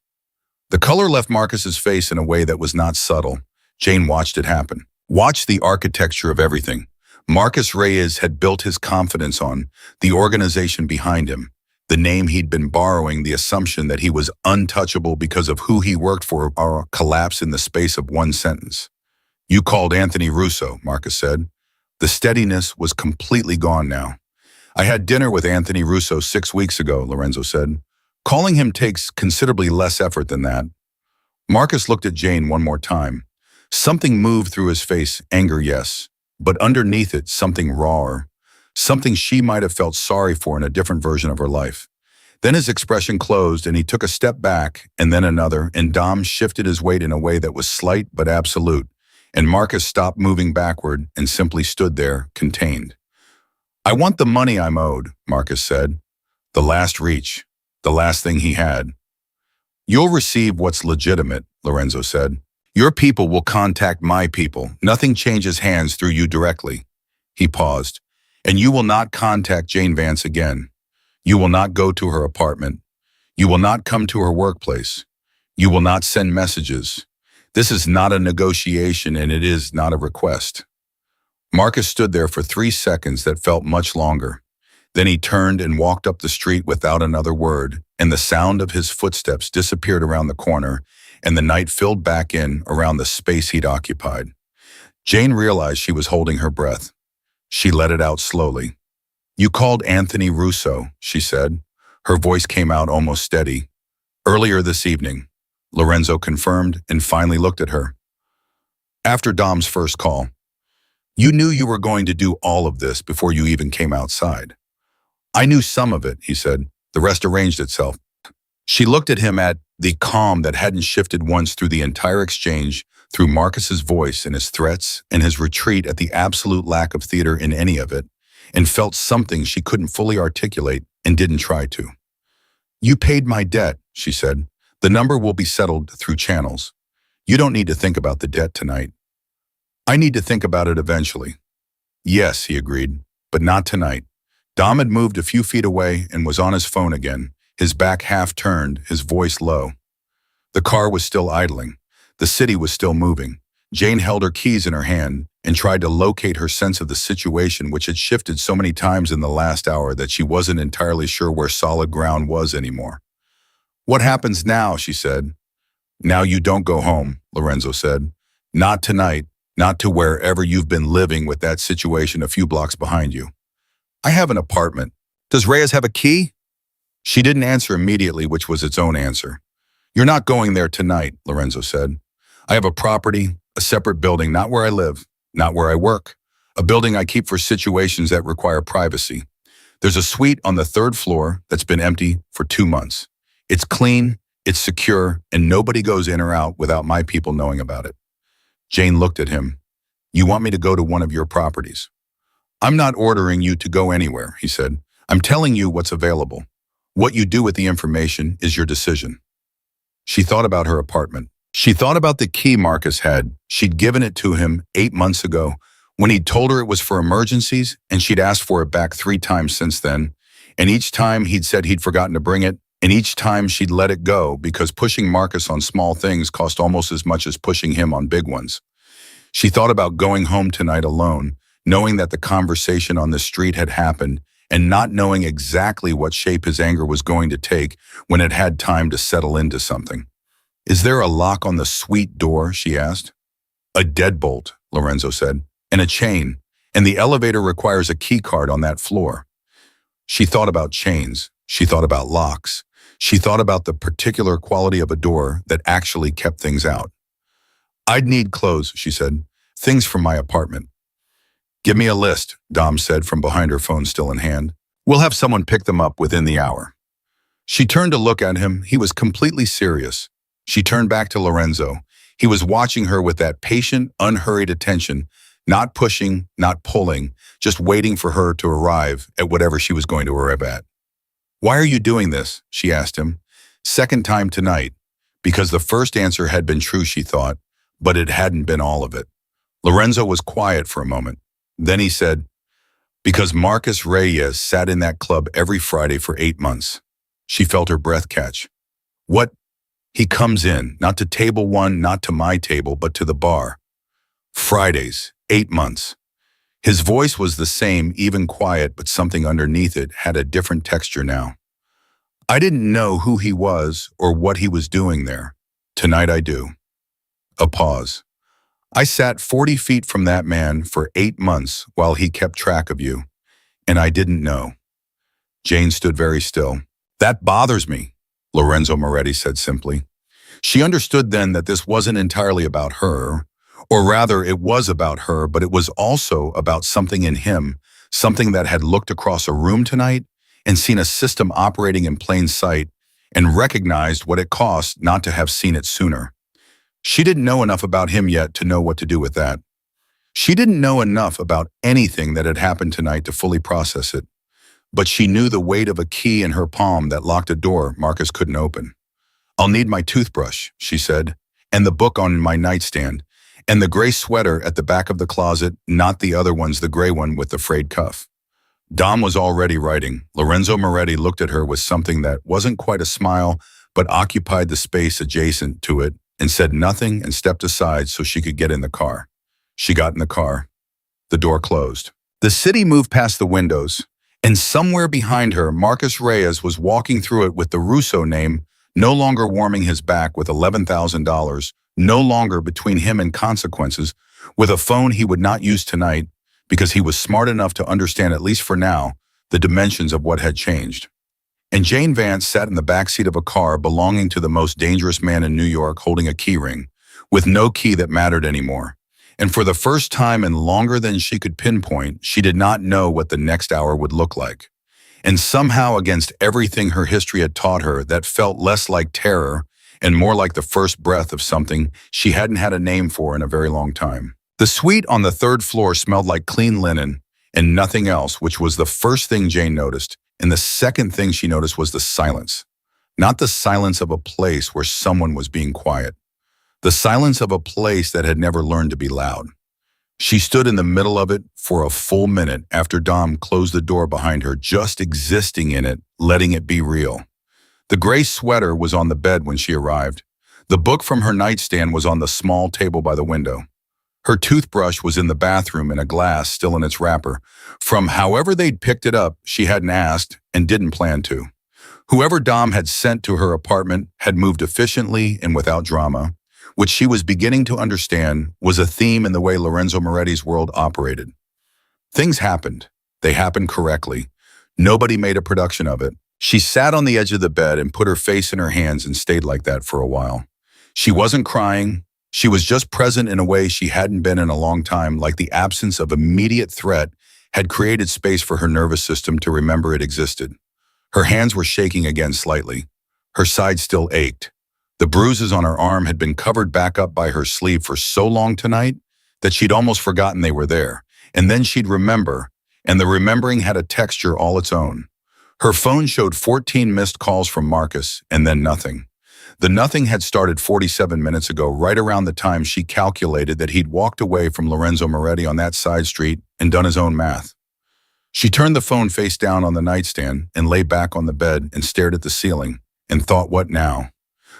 The color left Marcus's face in a way that was not subtle. Jane watched it happen. Watched the architecture of everything. Marcus Reyes had built his confidence on the organization behind him, the name he'd been borrowing, the assumption that he was untouchable because of who he worked for, collapsed in the space of one sentence. "You called Anthony Russo," Marcus said. The steadiness was completely gone now. "I had dinner with Anthony Russo 6 weeks ago," Lorenzo said. "Calling him takes considerably less effort than that." Marcus looked at Jane one more time. Something moved through his face, anger, yes, but underneath it, something rawer, something she might have felt sorry for in a different version of her life. Then his expression closed and he took a step back and then another, and Dom shifted his weight in a way that was slight but absolute, and Marcus stopped moving backward and simply stood there, contained. "I want the money I'm owed," Marcus said. The last reach, the last thing he had. "You'll receive what's legitimate," Lorenzo said. "Your people will contact my people. Nothing changes hands through you directly." He paused. "And you will not contact Jane Vance again. You will not go to her apartment. You will not come to her workplace. You will not send messages. This is not a negotiation and it is not a request." Marcus stood there for 3 seconds that felt much longer. Then he turned and walked up the street without another word, and the sound of his footsteps disappeared around the corner, and the night filled back in around the space he'd occupied. Jane realized she was holding her breath. She let it out slowly. "You called Anthony Russo," she said. Her voice came out almost steady. "Earlier this evening," Lorenzo confirmed and finally looked at her. "After Dom's first call. You knew you were going to do all of this before you even came outside." "I knew some of it," he said. "The rest arranged itself." She looked at him, at the calm that hadn't shifted once through the entire exchange, through Marcus's voice and his threats and his retreat at the absolute lack of theater in any of it, and felt something she couldn't fully articulate and didn't try to. "You paid my debt," she said. "The number will be settled through channels. You don't need to think about the debt tonight." "I need to think about it eventually." "Yes," he agreed, "but not tonight." Dom had moved a few feet away and was on his phone again, his back half turned, his voice low. The car was still idling. The city was still moving. Jane held her keys in her hand and tried to locate her sense of the situation, which had shifted so many times in the last hour that she wasn't entirely sure where solid ground was anymore. "What happens now?" she said. "Now you don't go home," Lorenzo said. "Not tonight, not to wherever you've been living with that situation a few blocks behind you." "I have an apartment. Does Reyes have a key?" She didn't answer immediately, which was its own answer. "You're not going there tonight," Lorenzo said. "I have a property, a separate building, not where I live, not where I work. A building I keep for situations that require privacy. There's a suite on the 3rd floor that's been empty for 2 months. It's clean, it's secure, and nobody goes in or out without my people knowing about it." Jane looked at him. "You want me to go to one of your properties?" "I'm not ordering you to go anywhere," he said. "I'm telling you what's available. What you do with the information is your decision." She thought about her apartment. She thought about the key Marcus had. She'd given it to him 8 months ago when he'd told her it was for emergencies, and she'd asked for it back 3 times since then. And each time he'd said he'd forgotten to bring it, and each time she'd let it go because pushing Marcus on small things cost almost as much as pushing him on big ones. She thought about going home tonight alone, knowing that the conversation on the street had happened and not knowing exactly what shape his anger was going to take when it had time to settle into something. "Is there a lock on the suite door?" she asked. "A deadbolt," Lorenzo said, "and a chain, and the elevator requires a key card on that floor." She thought about chains. She thought about locks. She thought about the particular quality of a door that actually kept things out. "I'd need clothes," she said. "Things from my apartment." "Give me a list," Dom said from behind her phone still in hand. "We'll have someone pick them up within the hour." She turned to look at him. He was completely serious. She turned back to Lorenzo. He was watching her with that patient, unhurried attention, not pushing, not pulling, just waiting for her to arrive at whatever she was going to arrive at. "Why are you doing this?" she asked him. Second time tonight, because the first answer had been true, she thought, but it hadn't been all of it. Lorenzo was quiet for a moment. Then he said, Because Marcus Reyes sat in that club every Friday for 8 months. She felt her breath catch. What? He comes in, not to table one, not to my table, but to the bar. Fridays, 8 months. His voice was the same, even quiet, but something underneath it had a different texture now. I didn't know who he was or what he was doing there. Tonight I do. A pause. I sat 40 feet from that man for 8 months while he kept track of you, and I didn't know. Jane stood very still. That bothers me, Lorenzo Moretti said simply. She understood then that this wasn't entirely about her, or rather it was about her, but it was also about something in him, something that had looked across a room tonight and seen a system operating in plain sight and recognized what it cost not to have seen it sooner. She didn't know enough about him yet to know what to do with that. She didn't know enough about anything that had happened tonight to fully process it, but she knew the weight of a key in her palm that locked a door Marcus couldn't open. I'll need my toothbrush, she said, and the book on my nightstand, and the gray sweater at the back of the closet, not the other one's, the gray one with the frayed cuff. Dom was already writing. Lorenzo Moretti looked at her with something that wasn't quite a smile, but occupied the space adjacent to it, and said nothing and stepped aside so she could get in the car. She got in the car. The door closed. The city moved past the windows, and somewhere behind her, Marcus Reyes was walking through it with the Russo name, no longer warming his back with $11,000, no longer between him and consequences, with a phone he would not use tonight because he was smart enough to understand, at least for now, the dimensions of what had changed. And Jane Vance sat in the backseat of a car belonging to the most dangerous man in New York, holding a key ring, with no key that mattered anymore. And for the first time and longer than she could pinpoint, she did not know what the next hour would look like. And somehow, against everything her history had taught her, that felt less like terror and more like the first breath of something she hadn't had a name for in a very long time. The suite on the third floor smelled like clean linen and nothing else, which was the first thing Jane noticed. And the second thing she noticed was the silence. Not the silence of a place where someone was being quiet. The silence of a place that had never learned to be loud. She stood in the middle of it for a full minute after Dom closed the door behind her, just existing in it, letting it be real. The gray sweater was on the bed when she arrived. The book from her nightstand was on the small table by the window. Her toothbrush was in the bathroom in a glass still in its wrapper. From however they'd picked it up, she hadn't asked and didn't plan to. Whoever Dom had sent to her apartment had moved efficiently and without drama, which she was beginning to understand was a theme in the way Lorenzo Moretti's world operated. Things happened. They happened correctly. Nobody made a production of it. She sat on the edge of the bed and put her face in her hands and stayed like that for a while. She wasn't crying. She was just present in a way she hadn't been in a long time, like the absence of immediate threat had created space for her nervous system to remember it existed. Her hands were shaking again slightly. Her side still ached. The bruises on her arm had been covered back up by her sleeve for so long tonight that she'd almost forgotten they were there. And then she'd remember, and the remembering had a texture all its own. Her phone showed 14 missed calls from Marcus, and then nothing. The nothing had started 47 minutes ago, right around the time she calculated that he'd walked away from Lorenzo Moretti on that side street and done his own math. She turned the phone face down on the nightstand and lay back on the bed and stared at the ceiling and thought, what now?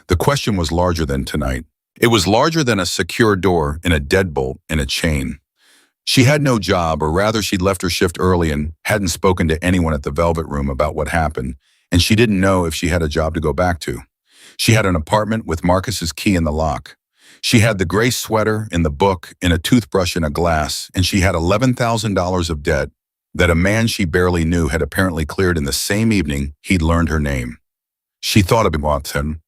The question was larger than tonight. It was larger than a secure door and a deadbolt and a chain. She had no job, or rather she'd left her shift early and hadn't spoken to anyone at the Velvet Room about what happened, and she didn't know if she had a job to go back to. She had an apartment with Marcus's key in the lock. She had the gray sweater and the book and a toothbrush and a glass, and she had $11,000 of debt that a man she barely knew had apparently cleared in the same evening he'd learned her name. She thought about him,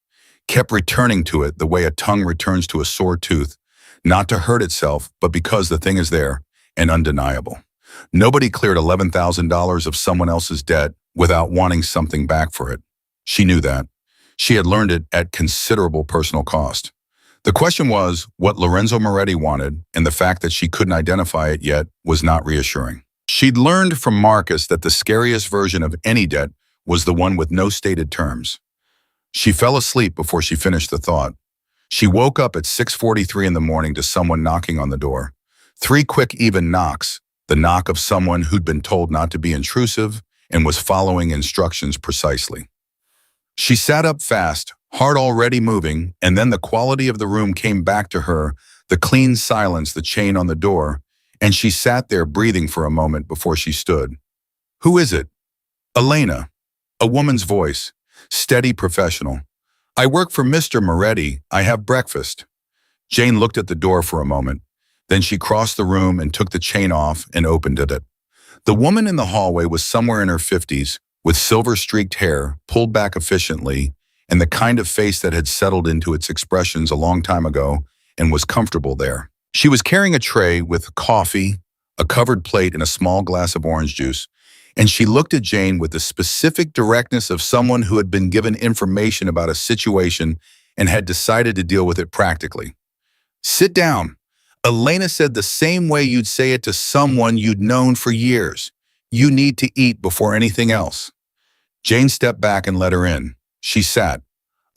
kept returning to it the way a tongue returns to a sore tooth, not to hurt itself, but because the thing is there and undeniable. Nobody cleared $11,000 of someone else's debt without wanting something back for it. She knew that. She had learned it at considerable personal cost. The question was what Lorenzo Moretti wanted, and the fact that she couldn't identify it yet was not reassuring. She'd learned from Marcus that the scariest version of any debt was the one with no stated terms. She fell asleep before she finished the thought. She woke up at 6:43 in the morning to someone knocking on the door. 3 quick, even knocks, the knock of someone who'd been told not to be intrusive and was following instructions precisely. She sat up fast, heart already moving, and then the quality of the room came back to her, the clean silence, the chain on the door, and she sat there breathing for a moment before she stood. "Who is it?" "Elena." A woman's voice, steady, professional. "I work for Mr. Moretti. I have breakfast." Jane looked at the door for a moment. Then she crossed the room and took the chain off and opened it. The woman in the hallway was somewhere in her 50s, with silver-streaked hair, pulled back efficiently, and the kind of face that had settled into its expressions a long time ago and was comfortable there. She was carrying a tray with coffee, a covered plate, and a small glass of orange juice, and she looked at Jane with the specific directness of someone who had been given information about a situation and had decided to deal with it practically. "Sit down." Elena said the same way you'd say it to someone you'd known for years. "You need to eat before anything else." Jane stepped back and let her in. She sat.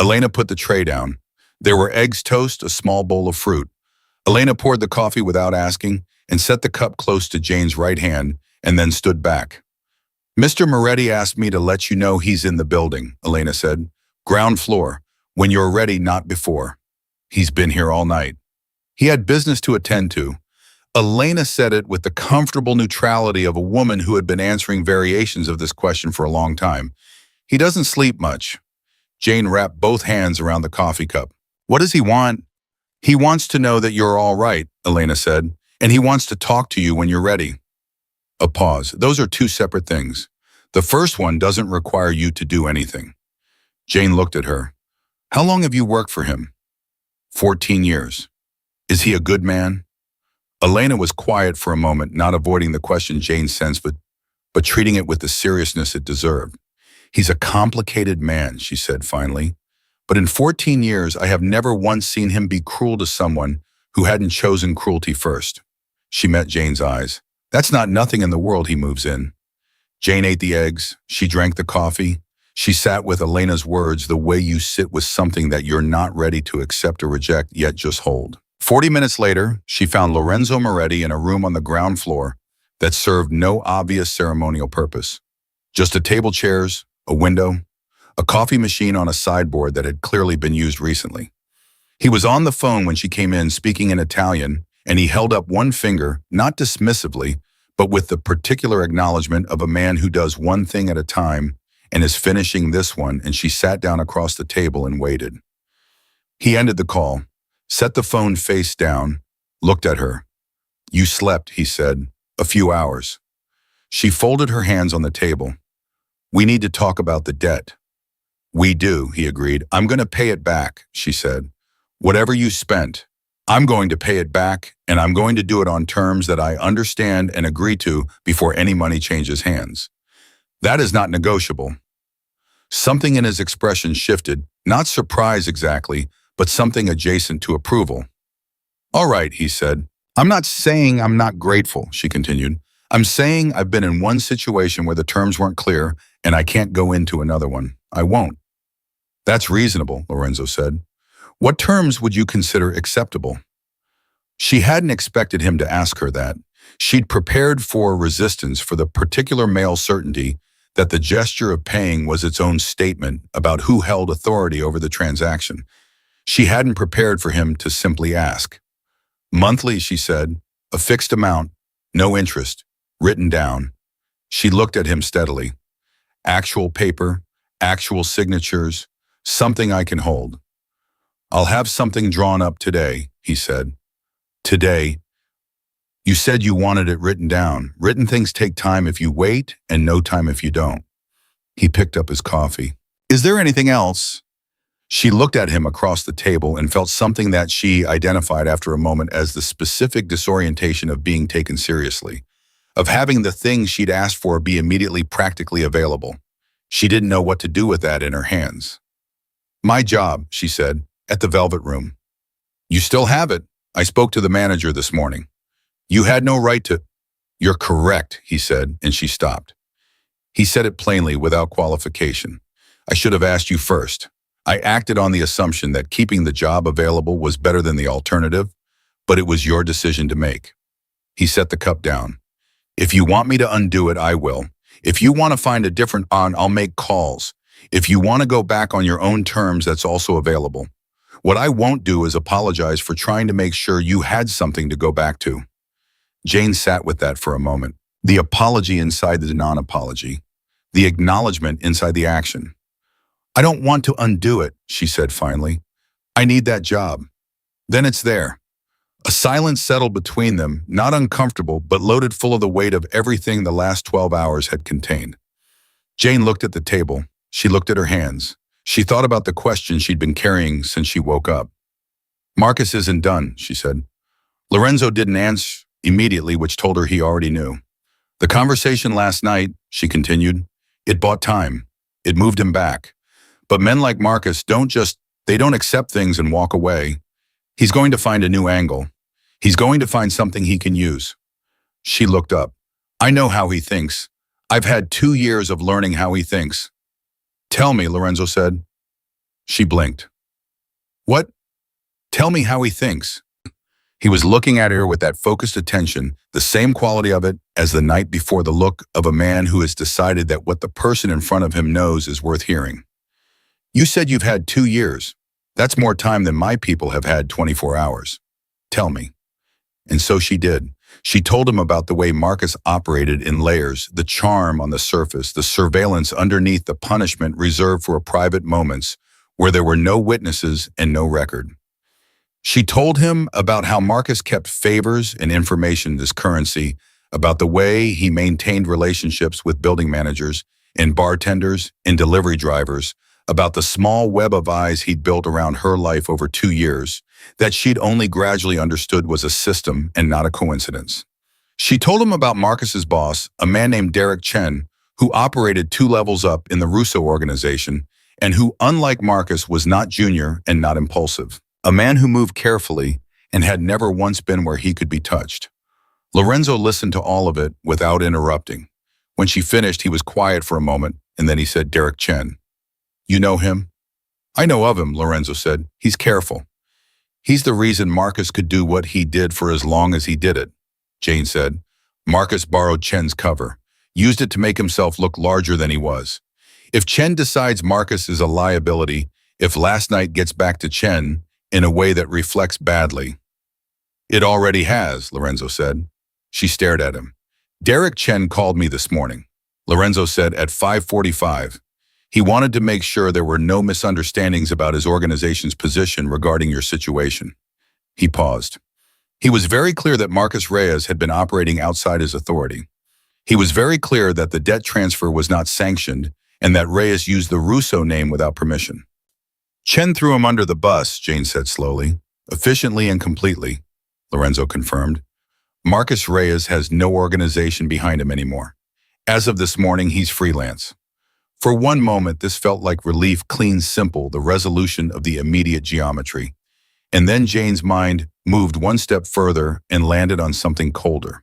Elena put the tray down. There were eggs, toast, a small bowl of fruit. Elena poured the coffee without asking and set the cup close to Jane's right hand and then stood back. "Mr. Moretti asked me to let you know he's in the building," Elena said. "Ground floor. When you're ready, not before. He's been here all night. He had business to attend to." Elena said it with the comfortable neutrality of a woman who had been answering variations of this question for a long time. "He doesn't sleep much." Jane wrapped both hands around the coffee cup. "What does he want?" "He wants to know that you're all right," Elena said, "and he wants to talk to you when you're ready." A pause. "Those are two separate things. The first one doesn't require you to do anything." Jane looked at her. "How long have you worked for him?" 14 years. "Is he a good man?" Elena was quiet for a moment, not avoiding the question Jane sensed, but treating it with the seriousness it deserved. "He's a complicated man," she said finally. "But in 14 years, I have never once seen him be cruel to someone who hadn't chosen cruelty first." She met Jane's eyes. "That's not nothing in the world he moves in." Jane ate the eggs. She drank the coffee. She sat with Elena's words the way you sit with something that you're not ready to accept or reject, yet just hold. 40 minutes later, she found Lorenzo Moretti in a room on the ground floor that served no obvious ceremonial purpose. Just a table, chairs, a window, a coffee machine on a sideboard that had clearly been used recently. He was on the phone when she came in, speaking in Italian, and he held up one finger, not dismissively, but with the particular acknowledgement of a man who does one thing at a time and is finishing this one, and she sat down across the table and waited. He ended the call, set the phone face down, looked at her. "You slept," he said, "a few hours." She folded her hands on the table. "We need to talk about the debt." "We do," he agreed. "I'm going to pay it back," she said. "Whatever you spent, I'm going to pay it back, and I'm going to do it on terms that I understand and agree to before any money changes hands. That is not negotiable." Something in his expression shifted, not surprise exactly, but something adjacent to approval. "All right," he said. "I'm not saying I'm not grateful," she continued. "I'm saying I've been in one situation where the terms weren't clear, and I can't go into another one. I won't." "That's reasonable," Lorenzo said. "What terms would you consider acceptable?" She hadn't expected him to ask her that. She'd prepared for resistance, for the particular male certainty that the gesture of paying was its own statement about who held authority over the transaction. She hadn't prepared for him to simply ask. "Monthly," she said, "a fixed amount, no interest, written down." She looked at him steadily. "Actual paper, actual signatures, something I can hold." "I'll have something drawn up today," he said. "Today? You said you wanted it written down. Written things take time if you wait and no time if you don't." He picked up his coffee. "Is there anything else?" She looked at him across the table and felt something that she identified after a moment as the specific disorientation of being taken seriously, of having the thing she'd asked for be immediately practically available. She didn't know what to do with that in her hands. "My job," she said, "at the Velvet Room." "You still have it. I spoke to the manager this morning." "You had no right to—" "You're correct," he said, and she stopped. He said it plainly, without qualification. "I should have asked you first. I acted on the assumption that keeping the job available was better than the alternative, but it was your decision to make." He set the cup down. If you want me to undo it, I will. If you want to find a different on, I'll make calls. If you want to go back on your own terms, that's also available. What I won't do is apologize for trying to make sure you had something to go back to. Jane sat with that for a moment. The apology inside the non-apology. The acknowledgement inside the action. I don't want to undo it, she said finally. I need that job. Then it's there. A silence settled between them, not uncomfortable, but loaded full of the weight of everything the last 12 hours had contained. Jane looked at the table. She looked at her hands. She thought about the question she'd been carrying since she woke up. Marcus isn't done, she said. Lorenzo didn't answer immediately, which told her he already knew. The conversation last night, she continued, it bought time. It moved him back. But men like Marcus they don't accept things and walk away. He's going to find a new angle. He's going to find something he can use. She looked up. I know how he thinks. I've had 2 years of learning how he thinks. Tell me, Lorenzo said. She blinked. What? Tell me how he thinks. He was looking at her with that focused attention, the same quality of it as the night before, the look of a man who has decided that what the person in front of him knows is worth hearing. You said you've had 2 years. That's more time than my people have had 24 hours. Tell me. And so she did. She told him about the way Marcus operated in layers, the charm on the surface, the surveillance underneath, the punishment reserved for private moments where there were no witnesses and no record. She told him about how Marcus kept favors and information as currency, about the way he maintained relationships with building managers and bartenders and delivery drivers, about the small web of eyes he'd built around her life over 2 years, that she'd only gradually understood was a system and not a coincidence. She told him about Marcus's boss, a man named Derek Chen, who operated 2 levels up in the Russo organization, and who, unlike Marcus, was not junior and not impulsive. A man who moved carefully and had never once been where he could be touched. Lorenzo listened to all of it without interrupting. When she finished, he was quiet for a moment, and then he said, Derek Chen. You know him? I know of him, Lorenzo said. He's careful. He's the reason Marcus could do what he did for as long as he did it, Jane said. Marcus borrowed Chen's cover, used it to make himself look larger than he was. If Chen decides Marcus is a liability, if last night gets back to Chen in a way that reflects badly. It already has, Lorenzo said. She stared at him. Derek Chen called me this morning, Lorenzo said, at 5:45. He wanted to make sure there were no misunderstandings about his organization's position regarding your situation. He paused. He was very clear that Marcus Reyes had been operating outside his authority. He was very clear that the debt transfer was not sanctioned and that Reyes used the Russo name without permission. Chen threw him under the bus, Jane said slowly. Efficiently and completely, Lorenzo confirmed. Marcus Reyes has no organization behind him anymore. As of this morning, he's freelance. For one moment, this felt like relief, clean, simple, the resolution of the immediate geometry. And then Jane's mind moved one step further and landed on something colder.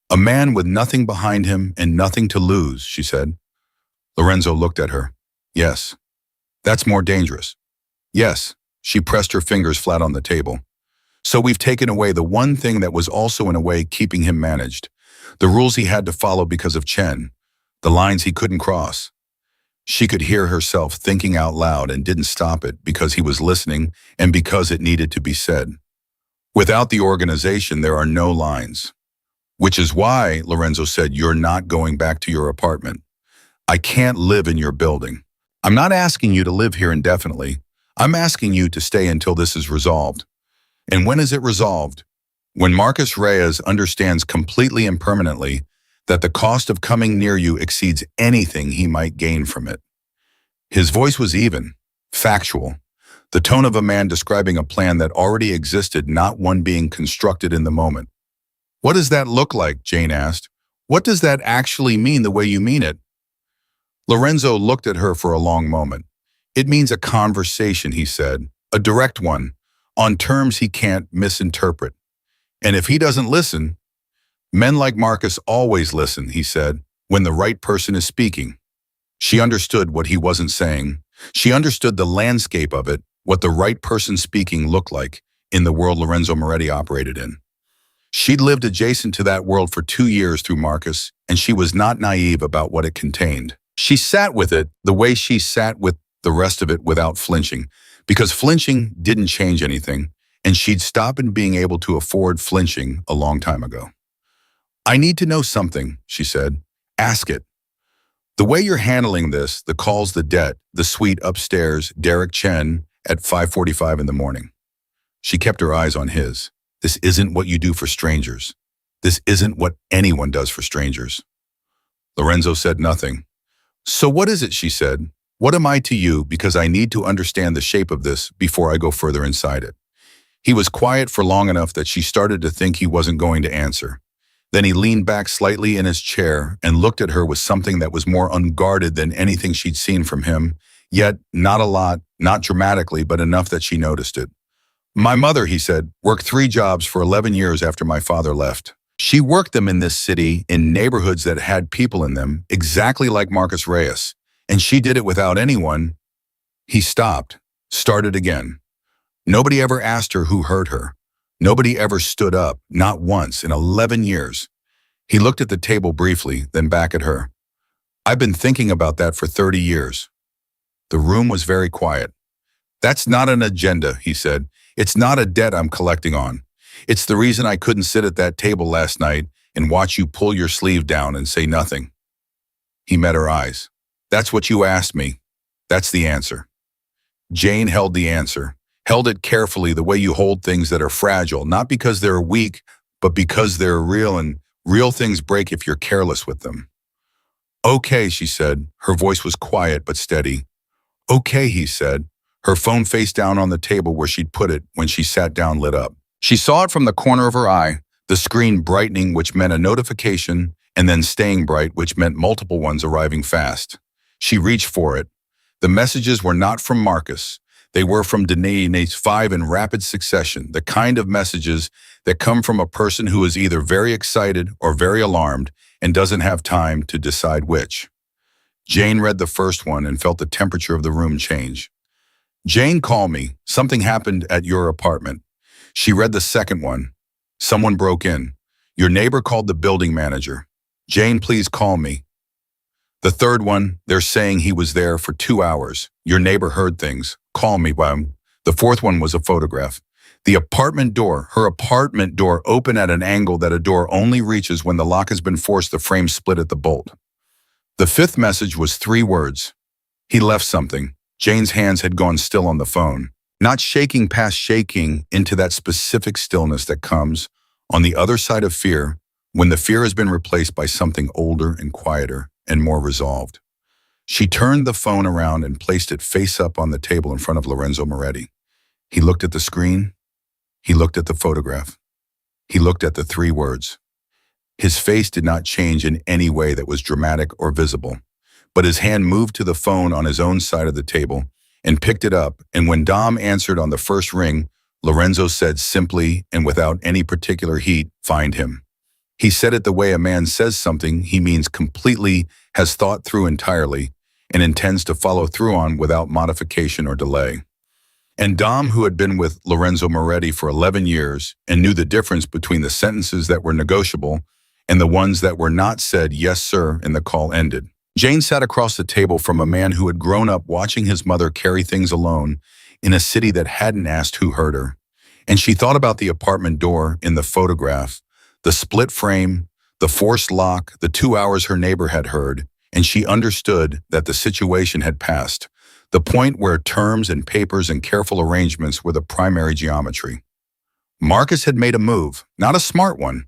A man with nothing behind him and nothing to lose, she said. Lorenzo looked at her. Yes. That's more dangerous. Yes. She pressed her fingers flat on the table. So we've taken away the one thing that was also in a way keeping him managed. The rules he had to follow because of Chen. The lines he couldn't cross. She could hear herself thinking out loud and didn't stop it because he was listening and because it needed to be said. Without the organization, there are no lines. Which is why, Lorenzo said, you're not going back to your apartment. I can't live in your building. I'm not asking you to live here indefinitely. I'm asking you to stay until this is resolved. And when is it resolved? When Marcus Reyes understands completely and permanently that the cost of coming near you exceeds anything he might gain from it. His voice was even, factual, the tone of a man describing a plan that already existed, not one being constructed in the moment. What does that look like? Jane asked. What does that actually mean the way you mean it? Lorenzo looked at her for a long moment. It means a conversation, he said, a direct one, on terms he can't misinterpret. And if he doesn't listen, men like Marcus always listen, he said, when the right person is speaking. She understood what he wasn't saying. She understood the landscape of it, what the right person speaking looked like in the world Lorenzo Moretti operated in. She'd lived adjacent to that world for 2 years through Marcus, and she was not naive about what it contained. She sat with it the way she sat with the rest of it without flinching, because flinching didn't change anything, and she'd stopped being able to afford flinching a long time ago. I need to know something, she said. Ask it. The way you're handling this, the calls, the debt, the suite upstairs, Derek Chen at 5:45 in the morning. She kept her eyes on his. This isn't what you do for strangers. This isn't what anyone does for strangers. Lorenzo said nothing. So what is it, she said. What am I to you, because I need to understand the shape of this before I go further inside it. He was quiet for long enough that she started to think he wasn't going to answer. Then he leaned back slightly in his chair and looked at her with something that was more unguarded than anything she'd seen from him, yet not a lot, not dramatically, but enough that she noticed it. My mother, he said, worked 3 jobs for 11 years after my father left. She worked them in this city, in neighborhoods that had people in them, exactly like Marcus Reyes. And she did it without anyone. He stopped, started again. Nobody ever asked her who hurt her. Nobody ever stood up, not once, in 11 years. He looked at the table briefly, then back at her. I've been thinking about that for 30 years. The room was very quiet. That's not an agenda, he said. It's not a debt I'm collecting on. It's the reason I couldn't sit at that table last night and watch you pull your sleeve down and say nothing. He met her eyes. That's what you asked me. That's the answer. Jane held the answer, held it carefully the way you hold things that are fragile, not because they're weak, but because they're real, and real things break if you're careless with them. Okay, she said. Her voice was quiet but steady. Okay, he said. Her phone face down on the table where she'd put it when she sat down lit up. She saw it from the corner of her eye, the screen brightening, which meant a notification, and then staying bright, which meant multiple ones arriving fast. She reached for it. The messages were not from Marcus. They were from Danae's 5 in rapid succession, the kind of messages that come from a person who is either very excited or very alarmed and doesn't have time to decide which. Jane read the first one and felt the temperature of the room change. Jane, call me. Something happened at your apartment. She read the second one. Someone broke in. Your neighbor called the building manager. Jane, please call me. The third one, they're saying he was there for 2 hours. Your neighbor heard things. Call me, Bum. The fourth one was a photograph. The apartment door, her apartment door, open at an angle that a door only reaches when the lock has been forced, the frame split at the bolt. The fifth message was 3 words. He left something. Jane's hands had gone still on the phone, not shaking past shaking into that specific stillness that comes on the other side of fear when the fear has been replaced by something older and quieter and more resolved. She turned the phone around and placed it face up on the table in front of Lorenzo Moretti. He looked at the screen. He looked at the photograph. He looked at the 3 words. His face did not change in any way that was dramatic or visible, but his hand moved to the phone on his own side of the table and picked it up, and when Dom answered on the first ring, Lorenzo said simply and without any particular heat, find him. He said it the way a man says something he means completely, has thought through entirely, and intends to follow through on without modification or delay. And Dom, who had been with Lorenzo Moretti for 11 years and knew the difference between the sentences that were negotiable and the ones that were not, said, yes, sir, and the call ended. Jane sat across the table from a man who had grown up watching his mother carry things alone in a city that hadn't asked who hurt her. And she thought about the apartment door in the photograph, the split frame, the forced lock, the 2 hours her neighbor had heard, and she understood that the situation had passed, the point where terms and papers and careful arrangements were the primary geometry. Marcus had made a move, not a smart one,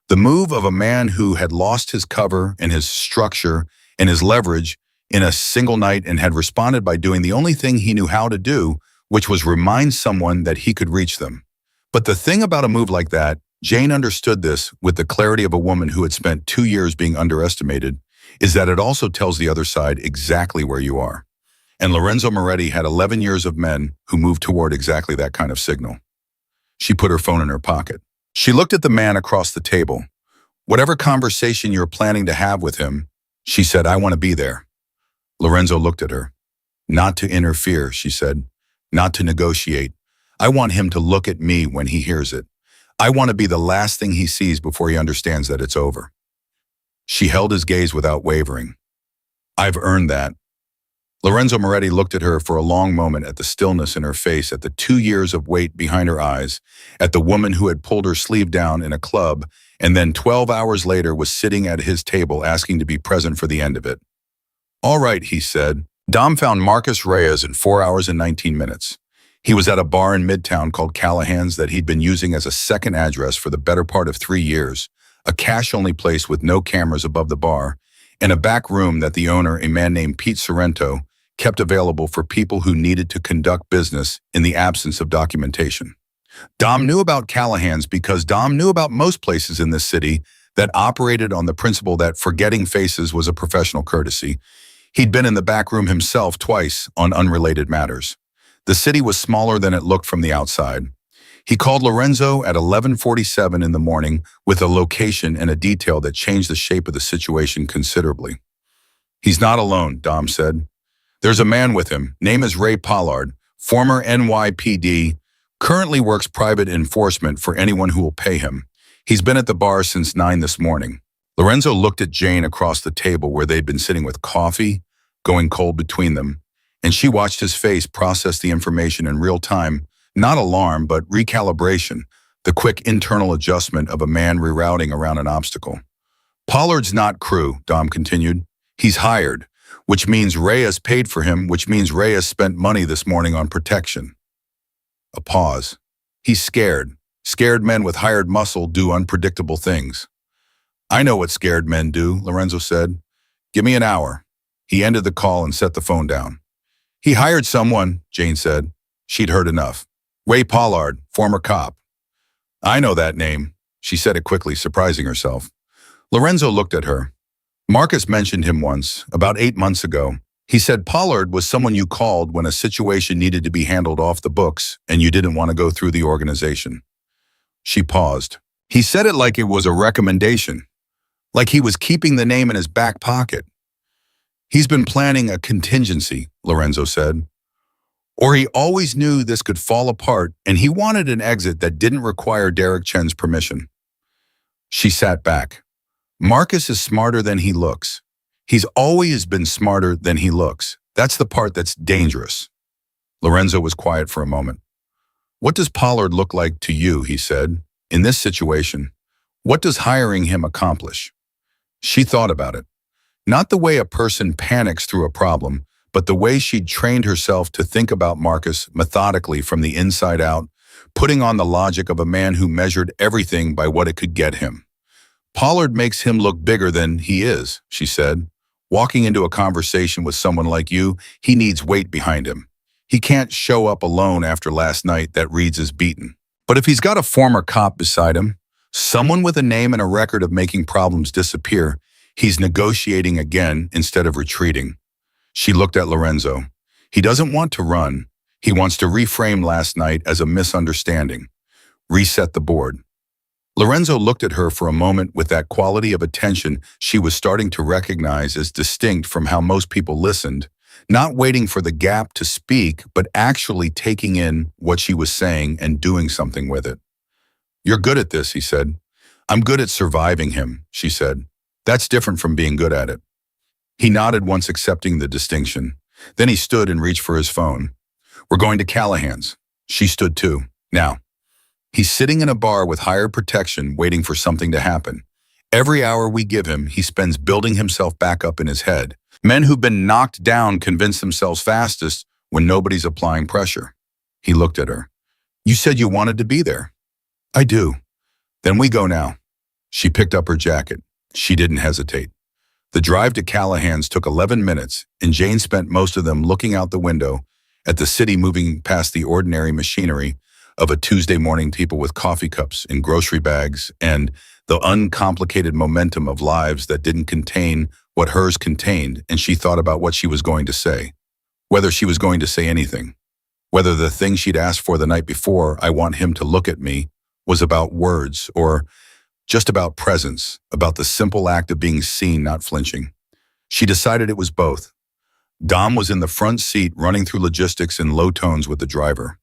the move of a man who had lost his cover and his structure and his leverage in a single night and had responded by doing the only thing he knew how to do, which was remind someone that he could reach them. But the thing about a move like that, Jane understood this with the clarity of a woman who had spent 2 years being underestimated, is that it also tells the other side exactly where you are. And Lorenzo Moretti had 11 years of men who moved toward exactly that kind of signal. She put her phone in her pocket. She looked at the man across the table. Whatever conversation you're planning to have with him, she said, I want to be there. Lorenzo looked at her. Not to interfere, she said. Not to negotiate. I want him to look at me when he hears it. I want to be the last thing he sees before he understands that it's over. She held his gaze without wavering. I've earned that. Lorenzo Moretti looked at her for a long moment, at the stillness in her face, at the 2 years of weight behind her eyes, at the woman who had pulled her sleeve down in a club, and then 12 hours later was sitting at his table asking to be present for the end of it. All right, he said. Dom found Marcus Reyes in 4 hours and 19 minutes. He was at a bar in Midtown called Callahan's that he'd been using as a second address for the better part of 3 years, a cash-only place with no cameras above the bar, and a back room that the owner, a man named Pete Sorrento, kept available for people who needed to conduct business in the absence of documentation. Dom knew about Callahan's because Dom knew about most places in this city that operated on the principle that forgetting faces was a professional courtesy. He'd been in the back room himself twice on unrelated matters. The city was smaller than it looked from the outside. He called Lorenzo at 11:47 in the morning with a location and a detail that changed the shape of the situation considerably. He's not alone, Dom said. There's a man with him. Name is Ray Pollard, former NYPD, currently works private enforcement for anyone who will pay him. He's been at the bar since 9 this morning. Lorenzo looked at Jane across the table where they'd been sitting with coffee, going cold between them, and she watched his face process the information in real time, not alarm, but recalibration, the quick internal adjustment of a man rerouting around an obstacle. Pollard's not crew, Dom continued. He's hired, which means Reyes paid for him, which means Reyes spent money this morning on protection. A pause. He's scared. Scared men with hired muscle do unpredictable things. I know what scared men do, Lorenzo said. Give me an hour. He ended the call and set the phone down. He hired someone, Jane said. She'd heard enough. Ray Pollard, former cop. I know that name. She said it quickly, surprising herself. Lorenzo looked at her. Marcus mentioned him once, about 8 months ago. He said Pollard was someone you called when a situation needed to be handled off the books and you didn't want to go through the organization. She paused. He said it like it was a recommendation, like he was keeping the name in his back pocket. He's been planning a contingency, Lorenzo said. Or he always knew this could fall apart and he wanted an exit that didn't require Derek Chen's permission. She sat back. Marcus is smarter than he looks. He's always been smarter than he looks. That's the part that's dangerous. Lorenzo was quiet for a moment. What does Pollard look like to you, he said, in this situation? What does hiring him accomplish? She thought about it. Not the way a person panics through a problem, but the way she'd trained herself to think about Marcus methodically from the inside out, putting on the logic of a man who measured everything by what it could get him. Pollard makes him look bigger than he is, she said. Walking into a conversation with someone like you, he needs weight behind him. He can't show up alone after last night that reads as beaten. But if he's got a former cop beside him, someone with a name and a record of making problems disappear, he's negotiating again instead of retreating. She looked at Lorenzo. He doesn't want to run. He wants to reframe last night as a misunderstanding. Reset the board. Lorenzo looked at her for a moment with that quality of attention she was starting to recognize as distinct from how most people listened, not waiting for the gap to speak, but actually taking in what she was saying and doing something with it. You're good at this, he said. I'm good at surviving him, she said. That's different from being good at it. He nodded once, accepting the distinction. Then he stood and reached for his phone. We're going to Callahan's. She stood too. Now. He's sitting in a bar with hired protection, waiting for something to happen. Every hour we give him, he spends building himself back up in his head. Men who've been knocked down convince themselves fastest when nobody's applying pressure. He looked at her. You said you wanted to be there. I do. Then we go now. She picked up her jacket. She didn't hesitate. The drive to Callahan's took 11 minutes, and Jane spent most of them looking out the window at the city moving past the ordinary machinery of a Tuesday morning, people with coffee cups and grocery bags, and the uncomplicated momentum of lives that didn't contain what hers contained, and she thought about what she was going to say. Whether she was going to say anything. Whether the thing she'd asked for the night before, I want him to look at me, was about words, or just about presence, about the simple act of being seen, not flinching. She decided it was both. Dom was in the front seat, running through logistics in low tones with the driver.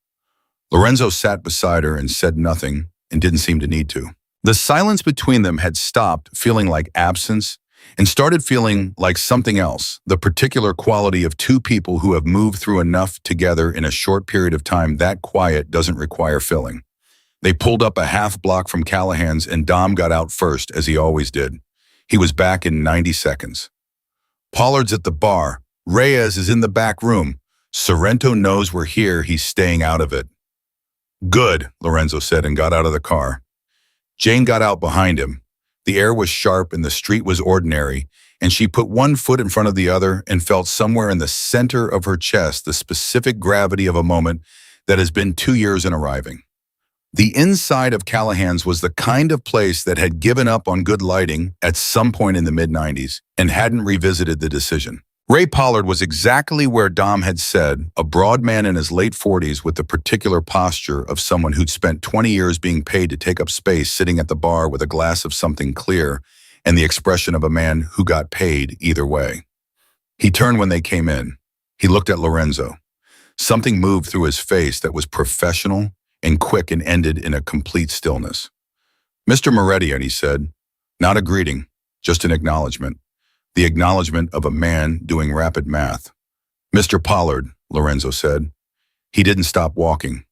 Lorenzo sat beside her and said nothing, and didn't seem to need to. The silence between them had stopped feeling like absence and started feeling like something else, the particular quality of two people who have moved through enough together in a short period of time that quiet doesn't require filling. They pulled up a half block from Callahan's and Dom got out first, as he always did. He was back in 90 seconds. Pollard's at the bar. Reyes is in the back room. Sorrento knows we're here. He's staying out of it. Good, Lorenzo said and got out of the car. Jane got out behind him. The air was sharp and the street was ordinary, and she put one foot in front of the other and felt somewhere in the center of her chest the specific gravity of a moment that has been 2 years in arriving. The inside of Callahan's was the kind of place that had given up on good lighting at some point in the mid-90s and hadn't revisited the decision. Ray Pollard was exactly where Dom had said, a broad man in his late 40s with the particular posture of someone who'd spent 20 years being paid to take up space sitting at the bar with a glass of something clear and the expression of a man who got paid either way. He turned when they came in. He looked at Lorenzo. Something moved through his face that was professional and quick and ended in a complete stillness. Mr. Meridian, he said, not a greeting, just an acknowledgement. The acknowledgement of a man doing rapid math. Mr. Pollard, Lorenzo said. He didn't stop walking.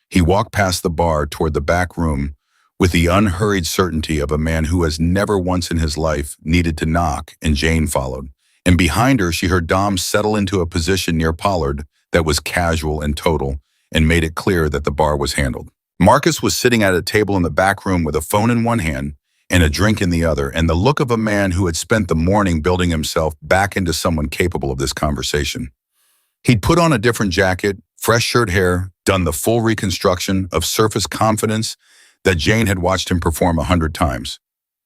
He walked past the bar toward the back room with the unhurried certainty of a man who has never once in his life needed to knock, and Jane followed. And behind her, she heard Dom settle into a position near Pollard that was casual and total, and made it clear that the bar was handled. Marcus was sitting at a table in the back room with a phone in one hand and a drink in the other, and the look of a man who had spent the morning building himself back into someone capable of this conversation. He'd put on a different jacket, fresh shirt hair, done the full reconstruction of surface confidence that Jane had watched him perform 100 times.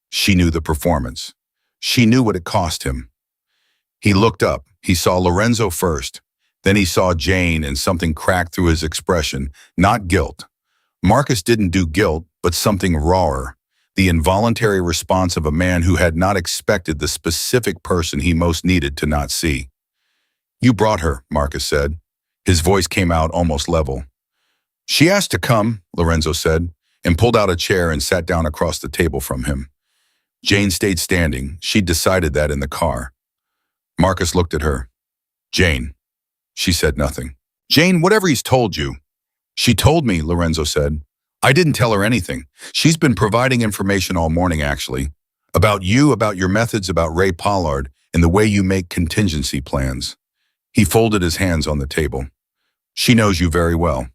She knew the performance. She knew what it cost him. He looked up. He saw Lorenzo first. Then he saw Jane, and something cracked through his expression. Not guilt. Marcus didn't do guilt, but something rawer. The involuntary response of a man who had not expected the specific person he most needed to not see. You brought her, Marcus said. His voice came out almost level. She asked to come, Lorenzo said, and pulled out a chair and sat down across the table from him. Jane stayed standing. She'd decided that in the car. Marcus looked at her. Jane. She said nothing. Jane, whatever he's told you. She told me, Lorenzo said. I didn't tell her anything. She's been providing information all morning, actually. About you, about your methods, about Ray Pollard, and the way you make contingency plans. He folded his hands on the table. She knows you very well.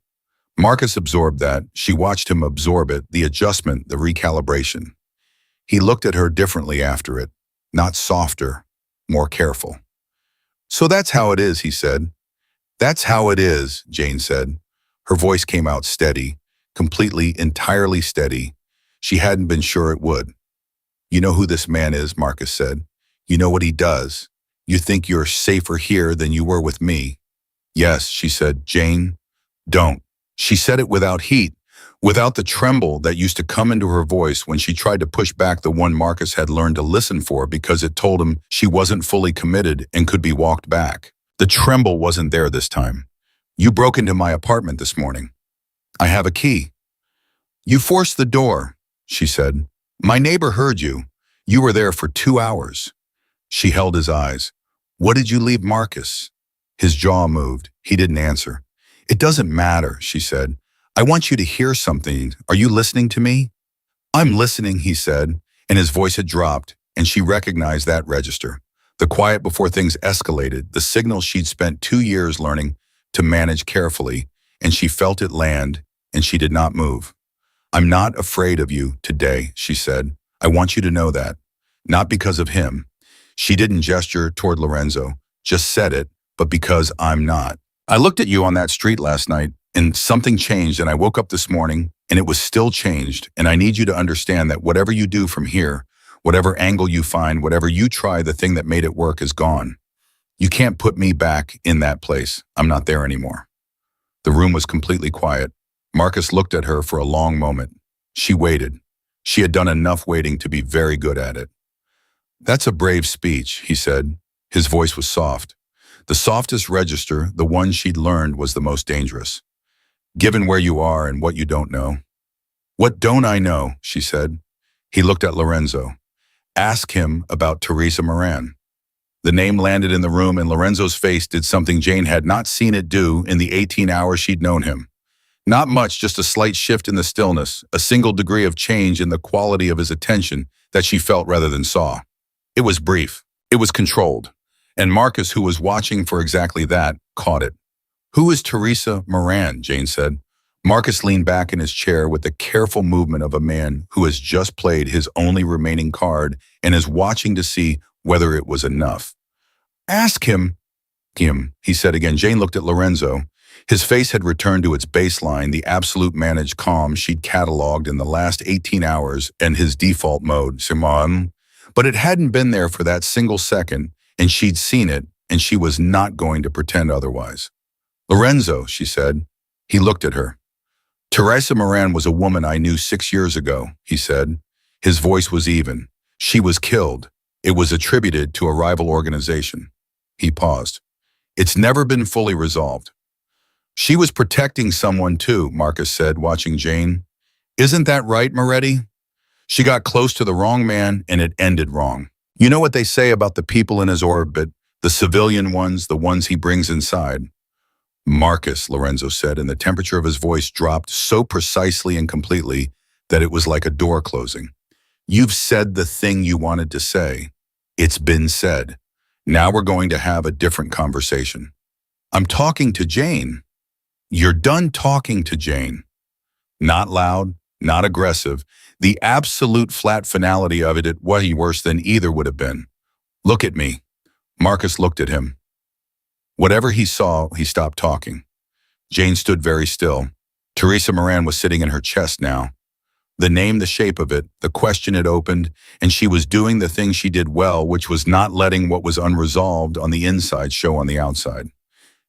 Marcus absorbed that. She watched him absorb it, the adjustment, the recalibration. He looked at her differently after it. Not softer, more careful. So that's how it is, he said. That's how it is, Jane said. Her voice came out steady, completely, entirely steady. She hadn't been sure it would. You know who this man is, Marcus said. You know what he does. You think you're safer here than you were with me. Yes, she said. Jane, don't. She said it without heat, without the tremble that used to come into her voice when she tried to push back the one Marcus had learned to listen for because it told him she wasn't fully committed and could be walked back. The tremble wasn't there this time. You broke into my apartment this morning. I have a key. You forced the door, she said. My neighbor heard you. You were there for 2 hours. She held his eyes. What did you leave Marcus? His jaw moved. He didn't answer. It doesn't matter, she said. I want you to hear something. Are you listening to me? I'm listening, he said, and his voice had dropped, and she recognized that register. The quiet before things escalated, the signal she'd spent 2 years learning to manage carefully, and she felt it land, and she did not move. I'm not afraid of you today, she said. I want you to know that. Not because of him. She didn't gesture toward Lorenzo, just said it, but because I'm not. I looked at you on that street last night, and something changed, and I woke up this morning, and it was still changed, and I need you to understand that whatever you do from here, whatever angle you find, whatever you try, the thing that made it work is gone. You can't put me back in that place. I'm not there anymore. The room was completely quiet. Marcus looked at her for a long moment. She waited. She had done enough waiting to be very good at it. That's a brave speech, he said. His voice was soft. The softest register, the one she'd learned, was the most dangerous. Given where you are and what you don't know. What don't I know, she said. He looked at Lorenzo. Ask him about Teresa Moran. The name landed in the room and Lorenzo's face did something Jane had not seen it do in the 18 hours she'd known him. Not much, just a slight shift in the stillness, a single degree of change in the quality of his attention that she felt rather than saw. It was brief. It was controlled. And Marcus, who was watching for exactly that, caught it. Who is Teresa Moran? Jane said. Marcus leaned back in his chair with the careful movement of a man who has just played his only remaining card and is watching to see whether it was enough. Ask him, he said again. Jane looked at Lorenzo. His face had returned to its baseline, the absolute managed calm she'd cataloged in the last 18 hours and his default mode, Simon. But it hadn't been there for that single second, and she'd seen it, and she was not going to pretend otherwise. Lorenzo, she said. He looked at her. Teresa Moran was a woman I knew 6 years ago, he said. His voice was even. She was killed. It was attributed to a rival organization. He paused. It's never been fully resolved. She was protecting someone too, Marcus said, watching Jane. Isn't that right, Moretti? She got close to the wrong man and it ended wrong. You know what they say about the people in his orbit, the civilian ones, the ones he brings inside. Marcus, Lorenzo said, and the temperature of his voice dropped so precisely and completely that it was like a door closing. You've said the thing you wanted to say. It's been said. Now we're going to have a different conversation. I'm talking to Jane. You're done talking to Jane. Not loud, not aggressive. The absolute flat finality of it was worse than either would have been. Look at me. Marcus looked at him. Whatever he saw, he stopped talking. Jane stood very still. Teresa Moran was sitting in her chest now. The name, the shape of it, the question it opened, and she was doing the thing she did well, which was not letting what was unresolved on the inside show on the outside.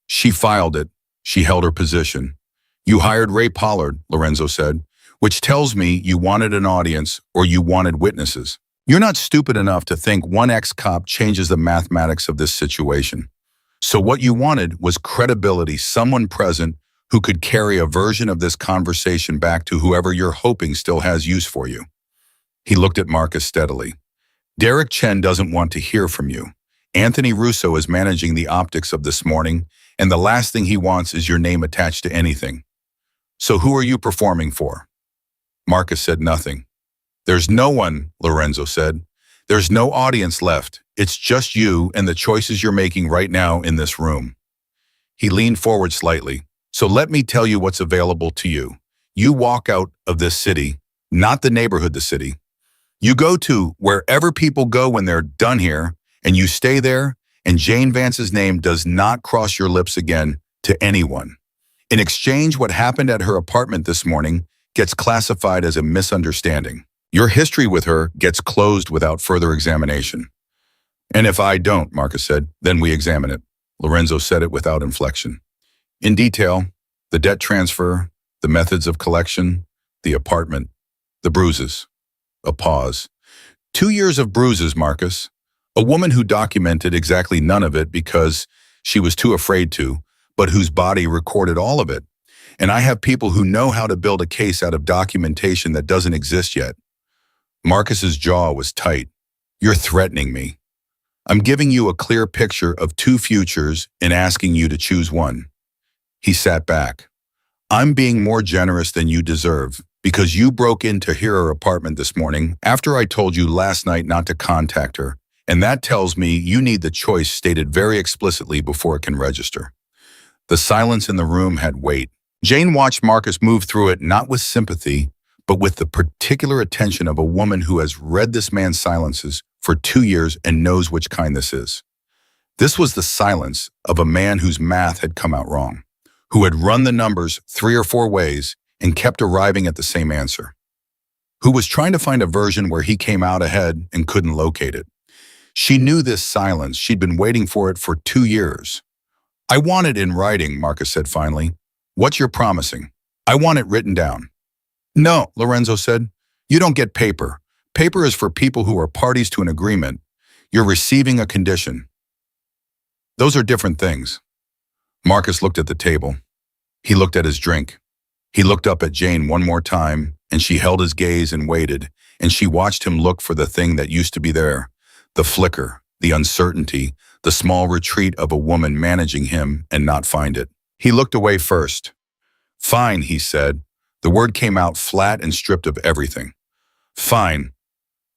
She filed it. She held her position. You hired Ray Pollard, Lorenzo said, which tells me you wanted an audience or you wanted witnesses. You're not stupid enough to think one ex-cop changes the mathematics of this situation. So what you wanted was credibility, someone present who could carry a version of this conversation back to whoever you're hoping still has use for you. He looked at Marcus steadily. Derek Chen doesn't want to hear from you. Anthony Russo is managing the optics of this morning, and the last thing he wants is your name attached to anything. So who are you performing for? Marcus said nothing. There's no one, Lorenzo said. There's no audience left. It's just you and the choices you're making right now in this room. He leaned forward slightly. So let me tell you what's available to you. You walk out of this city, not the neighborhood, the city. You go to wherever people go when they're done here, and you stay there, and Jane Vance's name does not cross your lips again to anyone. In exchange, what happened at her apartment this morning gets classified as a misunderstanding. Your history with her gets closed without further examination. And if I don't, Marcus said, then we examine it. Lorenzo said it without inflection. In detail, the debt transfer, the methods of collection, the apartment, the bruises. A pause. 2 years of bruises, Marcus. A woman who documented exactly none of it because she was too afraid to, but whose body recorded all of it. And I have people who know how to build a case out of documentation that doesn't exist yet. Marcus's jaw was tight. You're threatening me. I'm giving you a clear picture of 2 futures and asking you to choose one. He sat back. I'm being more generous than you deserve because you broke into her apartment this morning after I told you last night not to contact her, and that tells me you need the choice stated very explicitly before it can register. The silence in the room had weight. Jane watched Marcus move through it not with sympathy, but with the particular attention of a woman who has read this man's silences for 2 years and knows which kind this is. This was the silence of a man whose math had come out wrong, who had run the numbers 3 or 4 ways and kept arriving at the same answer, who was trying to find a version where he came out ahead and couldn't locate it. She knew this silence. She'd been waiting for it for 2 years. I want it in writing, Marcus said finally. What you're promising. I want it written down. No, Lorenzo said. You don't get paper. Paper is for people who are parties to an agreement. You're receiving a condition. Those are different things. Marcus looked at the table. He looked at his drink. He looked up at Jane one more time, and she held his gaze and waited, and she watched him look for the thing that used to be there, the flicker, the uncertainty, the small retreat of a woman managing him and not find it. He looked away first. Fine, he said. The word came out flat and stripped of everything. Fine.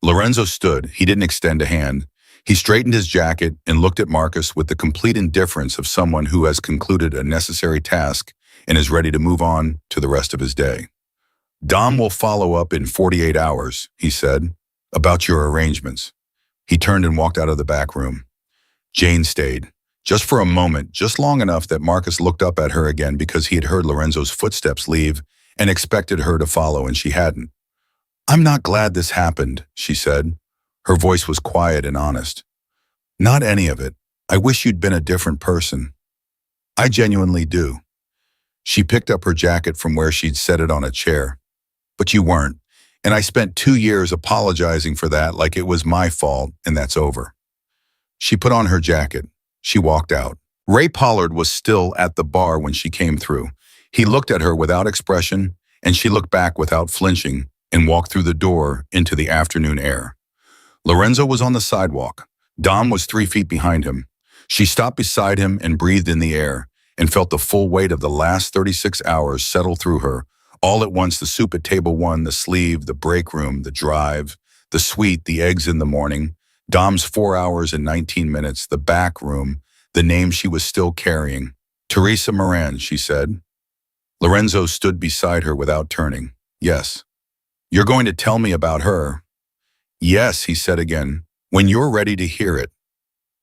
Lorenzo stood. He didn't extend a hand. He straightened his jacket and looked at Marcus with the complete indifference of someone who has concluded a necessary task and is ready to move on to the rest of his day. Dom will follow up in 48 hours, he said, about your arrangements. He turned and walked out of the back room. Jane stayed, just for a moment, just long enough that Marcus looked up at her again because he had heard Lorenzo's footsteps leave and expected her to follow, and she hadn't. I'm not glad this happened, she said. Her voice was quiet and honest. Not any of it. I wish you'd been a different person. I genuinely do. She picked up her jacket from where she'd set it on a chair. But you weren't, and I spent 2 years apologizing for that like it was my fault, and that's over. She put on her jacket. She walked out. Ray Pollard was still at the bar when she came through. He looked at her without expression, and she looked back without flinching and walked through the door into the afternoon air. Lorenzo was on the sidewalk. Dom was 3 feet behind him. She stopped beside him and breathed in the air and felt the full weight of the last 36 hours settle through her. All at once, the soup at table 1, the sleeve, the break room, the drive, the suite, the eggs in the morning, Dom's 4 hours and 19 minutes, the back room, the name she was still carrying. Teresa Moran, she said. Lorenzo stood beside her without turning. Yes. You're going to tell me about her? Yes, he said again, when you're ready to hear it.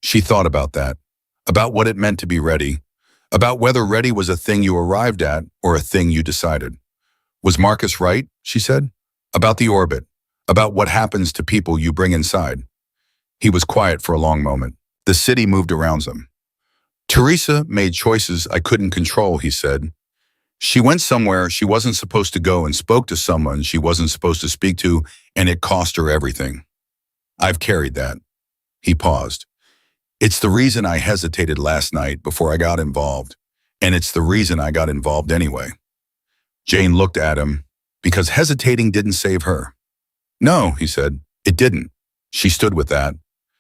She thought about that, about what it meant to be ready, about whether ready was a thing you arrived at or a thing you decided. Was Marcus right, she said, about the orbit, about what happens to people you bring inside? He was quiet for a long moment. The city moved around them. Teresa made choices I couldn't control, he said. She went somewhere she wasn't supposed to go and spoke to someone she wasn't supposed to speak to, and it cost her everything. I've carried that. He paused. It's the reason I hesitated last night before I got involved, and it's the reason I got involved anyway. Jane looked at him, because hesitating didn't save her. No, he said, it didn't. She stood with that.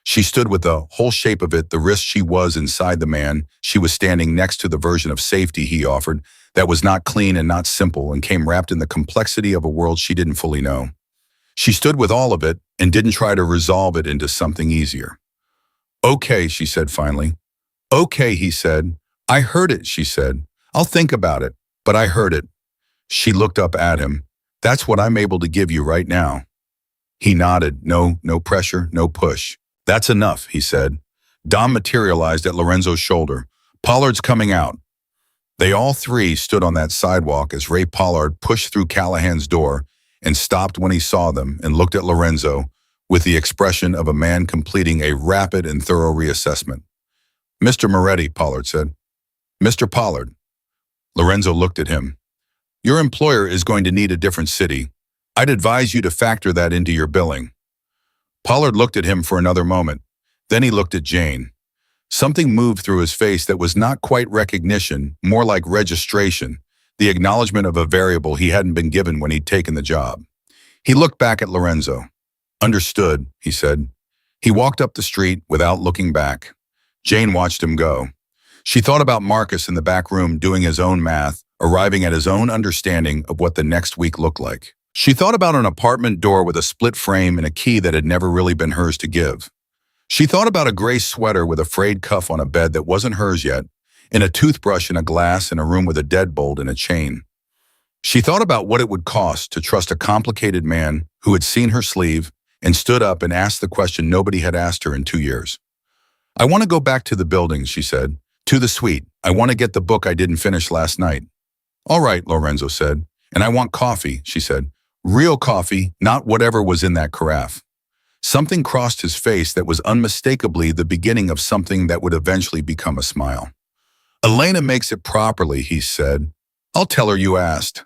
She stood with the whole shape of it, the risk she was inside the man. She was standing next to the version of safety he offered that was not clean and not simple and came wrapped in the complexity of a world she didn't fully know. She stood with all of it and didn't try to resolve it into something easier. Okay, she said finally. Okay, he said. I heard it, she said. I'll think about it, but I heard it. She looked up at him. That's what I'm able to give you right now. He nodded. No pressure, no push. That's enough, he said. Dom materialized at Lorenzo's shoulder. Pollard's coming out. They all 3 stood on that sidewalk as Ray Pollard pushed through Callahan's door and stopped when he saw them and looked at Lorenzo with the expression of a man completing a rapid and thorough reassessment. Mr. Moretti, Pollard said. Mr. Pollard. Lorenzo looked at him. Your employer is going to need a different city. I'd advise you to factor that into your billing. Pollard looked at him for another moment. Then he looked at Jane. Something moved through his face that was not quite recognition, more like registration, the acknowledgement of a variable he hadn't been given when he'd taken the job. He looked back at Lorenzo. Understood, he said. He walked up the street without looking back. Jane watched him go. She thought about Marcus in the back room doing his own math, arriving at his own understanding of what the next week looked like. She thought about an apartment door with a split frame and a key that had never really been hers to give. She thought about a gray sweater with a frayed cuff on a bed that wasn't hers yet, and a toothbrush in a glass in a room with a deadbolt and a chain. She thought about what it would cost to trust a complicated man who had seen her sleeve and stood up and asked the question nobody had asked her in 2 years. I want to go back to the building, she said, to the suite. I want to get the book I didn't finish last night. All right, Lorenzo said. And I want coffee, she said. Real coffee, not whatever was in that carafe. Something crossed his face that was unmistakably the beginning of something that would eventually become a smile. Elena makes it properly, he said. I'll tell her you asked.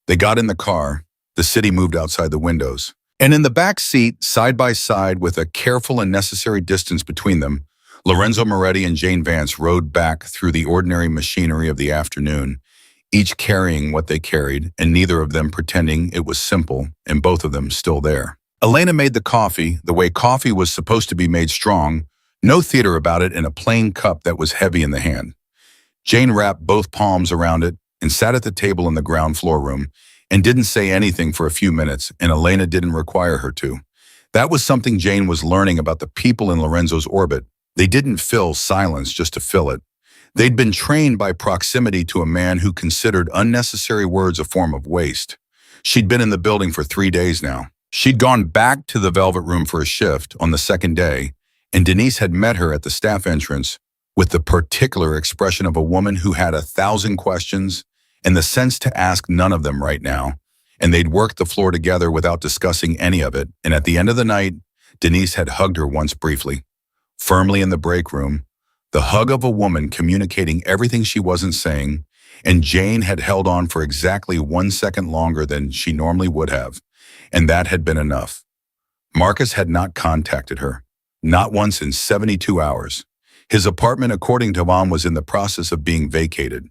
They got in the car. The city moved outside the windows. And in the back seat, side by side with a careful and necessary distance between them, Lorenzo Moretti and Jane Vance rode back through the ordinary machinery of the afternoon, each carrying what they carried, and neither of them pretending it was simple, and both of them still there. Elena made the coffee the way coffee was supposed to be made strong, no theater about it, in a plain cup that was heavy in the hand. Jane wrapped both palms around it and sat at the table in the ground floor room and didn't say anything for a few minutes, and Elena didn't require her to. That was something Jane was learning about the people in Lorenzo's orbit. They didn't fill silence just to fill it. They'd been trained by proximity to a man who considered unnecessary words a form of waste. She'd been in the building for 3 days now. She'd gone back to the Velvet Room for a shift on the second day, and Denise had met her at the staff entrance with the particular expression of a woman who had 1,000 questions and the sense to ask none of them right now, and they'd worked the floor together without discussing any of it, and at the end of the night, Denise had hugged her once briefly, firmly in the break room, the hug of a woman communicating everything she wasn't saying, and Jane had held on for exactly 1 second longer than she normally would have, and that had been enough. Marcus had not contacted her, not once in 72 hours. His apartment, according to Mom, was in the process of being vacated.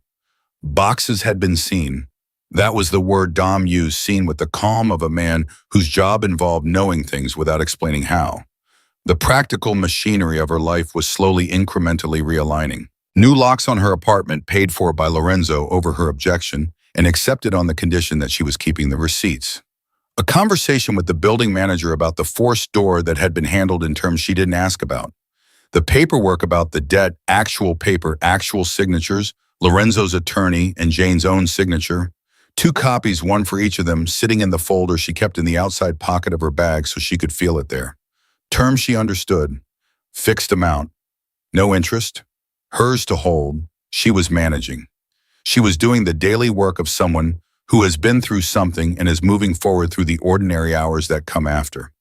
Boxes had been seen. That was the word Dom used, seen with the calm of a man whose job involved knowing things without explaining how. The practical machinery of her life was slowly, incrementally realigning. New locks on her apartment, paid for by Lorenzo over her objection, and accepted on the condition that she was keeping the receipts. A conversation with the building manager about the forced door that had been handled in terms she didn't ask about. The paperwork about the debt, actual paper, actual signatures, Lorenzo's attorney and Jane's own signature. 2 copies, one for each of them, sitting in the folder she kept in the outside pocket of her bag so she could feel it there. Terms she understood. Fixed amount. No interest. Hers to hold. She was managing. She was doing the daily work of someone who has been through something and is moving forward through the ordinary hours that come after.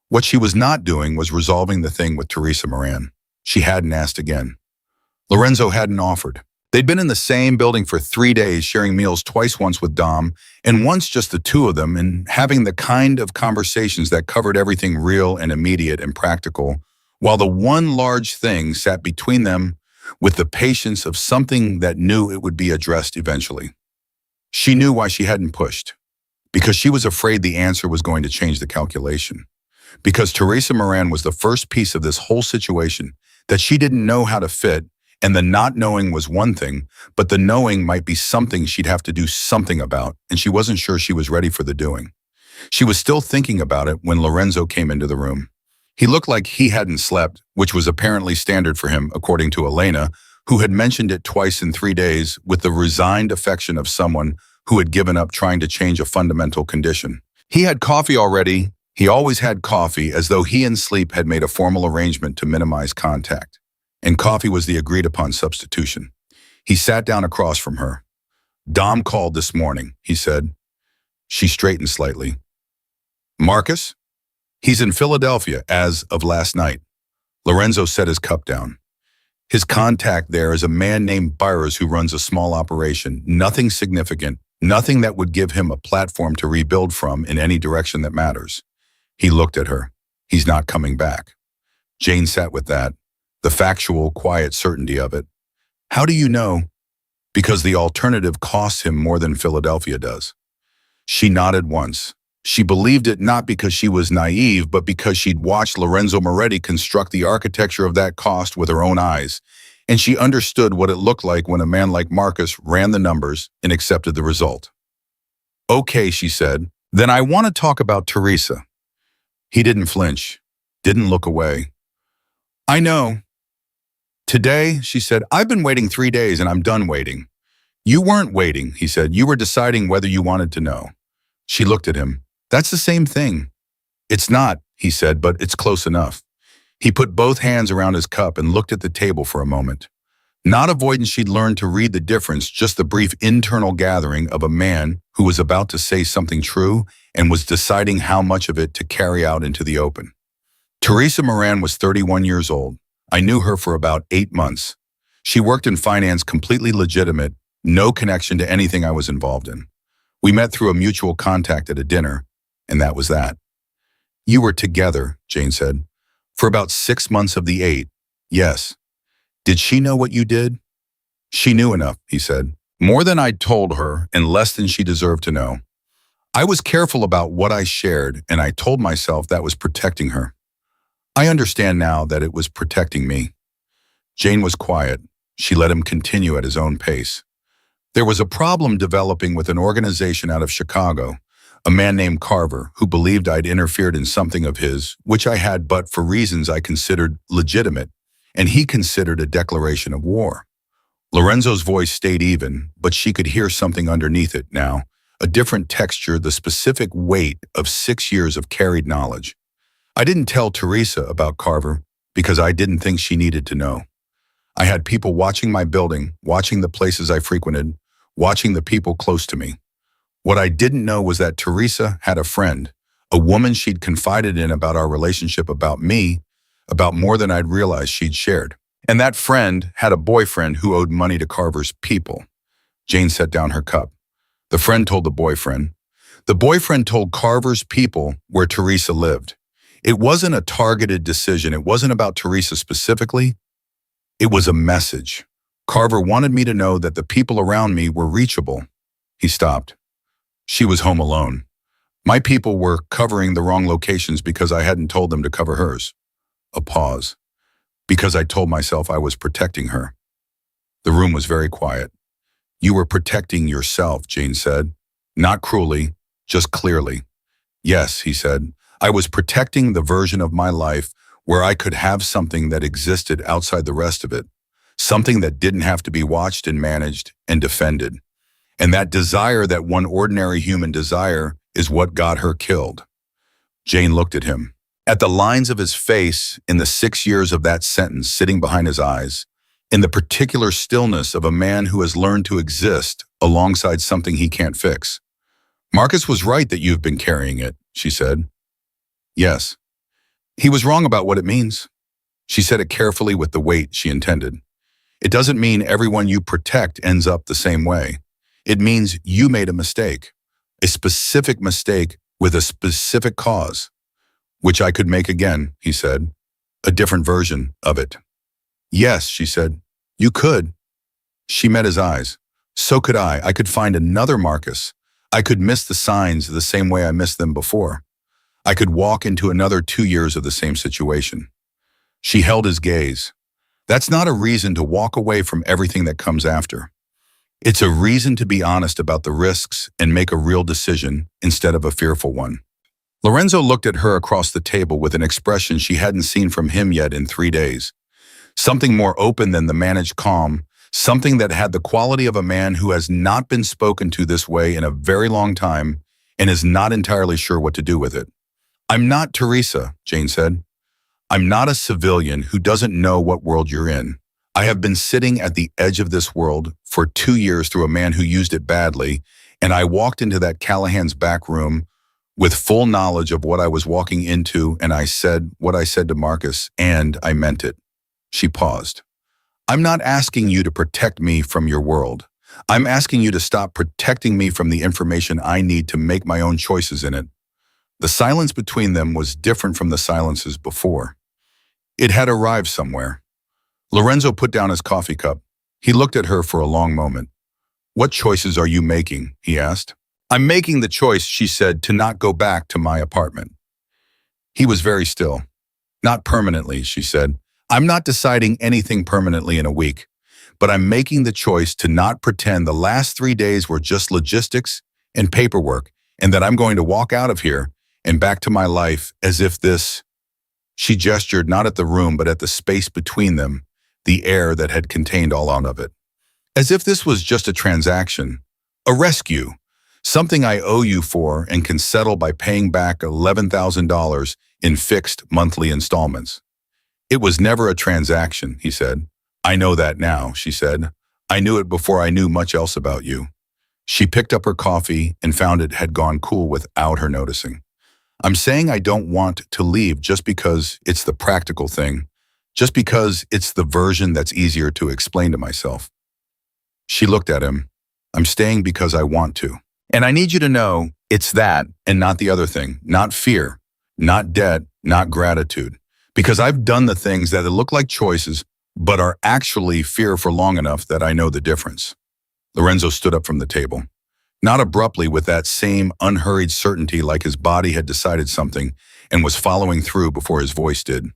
What she was not doing was resolving the thing with Teresa Moran. She hadn't asked again. Lorenzo hadn't offered. They'd been in the same building for 3 days, sharing meals twice, once with Dom, and once just the two of them, and having the kind of conversations that covered everything real and immediate and practical, while the one large thing sat between them with the patience of something that knew it would be addressed eventually. She knew why she hadn't pushed. Because she was afraid the answer was going to change the calculation. Because Teresa Moran was the first piece of this whole situation that she didn't know how to fit, and the not knowing was one thing, but the knowing might be something she'd have to do something about, and she wasn't sure she was ready for the doing. She was still thinking about it when Lorenzo came into the room. He looked like he hadn't slept, which was apparently standard for him, according to Elena, who had mentioned it twice in 3 days with the resigned affection of someone who had given up trying to change a fundamental condition. He had coffee already. He always had coffee, as though he and sleep had made a formal arrangement to minimize contact. And coffee was the agreed-upon substitution. He sat down across from her. "Dom called this morning," he said. She straightened slightly. "Marcus? He's in Philadelphia as of last night." Lorenzo set his cup down. His contact there is a man named Byers who runs a small operation, nothing significant, nothing that would give him a platform to rebuild from in any direction that matters. He looked at her. He's not coming back. Jane sat with that, the factual, quiet certainty of it. "How do you know?" "Because the alternative costs him more than Philadelphia does." She nodded once. She believed it not because she was naive, but because she'd watched Lorenzo Moretti construct the architecture of that cost with her own eyes, and she understood what it looked like when a man like Marcus ran the numbers and accepted the result. "Okay," she said, "then I want to talk about Teresa." He didn't flinch, didn't look away. "I know. Today," she said, "I've been waiting 3 days and I'm done waiting." "You weren't waiting," he said. "You were deciding whether you wanted to know." She looked at him. "That's the same thing." "It's not," he said, "but it's close enough." He put both hands around his cup and looked at the table for a moment. Not avoidance, she'd learned to read the difference, just the brief internal gathering of a man who was about to say something true and was deciding how much of it to carry out into the open. Teresa Moran was 31 years old. I knew her for about 8 months. She worked in finance, completely legitimate, no connection to anything I was involved in. We met through a mutual contact at a dinner, and that was that. "You were together," Jane said, "for about 6 months of the 8. Yes. Did she know what you did?" "She knew enough," he said. More than I'd told her and less than she deserved to know. I was careful about what I shared, and I told myself that was protecting her. I understand now that it was protecting me. Jane was quiet. She let him continue at his own pace. There was a problem developing with an organization out of Chicago, a man named Carver, who believed I'd interfered in something of his, which I had but for reasons I considered legitimate, and he considered a declaration of war. Lorenzo's voice stayed even, but she could hear something underneath it now, a different texture, the specific weight of 6 years of carried knowledge. I didn't tell Teresa about Carver because I didn't think she needed to know. I had people watching my building, watching the places I frequented, watching the people close to me. What I didn't know was that Teresa had a friend, a woman she'd confided in about our relationship, about me, about more than I'd realized she'd shared. And that friend had a boyfriend who owed money to Carver's people. Jane set down her cup. The friend told the boyfriend. The boyfriend told Carver's people where Teresa lived. It wasn't a targeted decision. It wasn't about Teresa specifically. It was a message. Carver wanted me to know that the people around me were reachable. He stopped. She was home alone. My people were covering the wrong locations because I hadn't told them to cover hers. A pause. Because I told myself I was protecting her. The room was very quiet. You were protecting yourself, Jane said. Not cruelly, just clearly. Yes, he said. I was protecting the version of my life where I could have something that existed outside the rest of it. Something that didn't have to be watched and managed and defended. And that desire, that one ordinary human desire, is what got her killed. Jane looked at him. At the lines of his face in the 6 years of that sentence sitting behind his eyes, in the particular stillness of a man who has learned to exist alongside something he can't fix. Marcus was right that you've been carrying it, she said. Yes. He was wrong about what it means. She said it carefully with the weight she intended. It doesn't mean everyone you protect ends up the same way. It means you made a mistake, a specific mistake with a specific cause, which I could make again, he said, a different version of it. Yes, she said, you could. She met his eyes. So could I. I could find another Marcus. I could miss the signs the same way I missed them before. I could walk into another 2 years of the same situation. She held his gaze. That's not a reason to walk away from everything that comes after. It's a reason to be honest about the risks and make a real decision instead of a fearful one. Lorenzo looked at her across the table with an expression she hadn't seen from him yet in 3 days. Something more open than the managed calm, something that had the quality of a man who has not been spoken to this way in a very long time and is not entirely sure what to do with it. I'm not Teresa, Jane said. I'm not a civilian who doesn't know what world you're in. I have been sitting at the edge of this world for 2 years through a man who used it badly, and I walked into that Callahan's back room with full knowledge of what I was walking into, and I said what I said to Marcus, and I meant it. She paused. I'm not asking you to protect me from your world. I'm asking you to stop protecting me from the information I need to make my own choices in it. The silence between them was different from the silences before. It had arrived somewhere. Lorenzo put down his coffee cup. He looked at her for a long moment. What choices are you making? He asked. I'm making the choice, she said, to not go back to my apartment. He was very still. Not permanently, she said. I'm not deciding anything permanently in a week, but I'm making the choice to not pretend the last 3 days were just logistics and paperwork, and that I'm going to walk out of here and back to my life as if this... She gestured not at the room, but at the space between them, the air that had contained all of it. As if this was just a transaction, a rescue, something I owe you for and can settle by paying back $11,000 in fixed monthly installments. It was never a transaction, he said. I know that now, she said. I knew it before I knew much else about you. She picked up her coffee and found it had gone cool without her noticing. I'm saying I don't want to leave just because it's the practical thing, just because it's the version that's easier to explain to myself. She looked at him. I'm staying because I want to. And I need you to know it's that and not the other thing, not fear, not debt, not gratitude. Because I've done the things that look like choices, but are actually fear for long enough that I know the difference. Lorenzo stood up from the table. Not abruptly, with that same unhurried certainty, like his body had decided something and was following through before his voice did.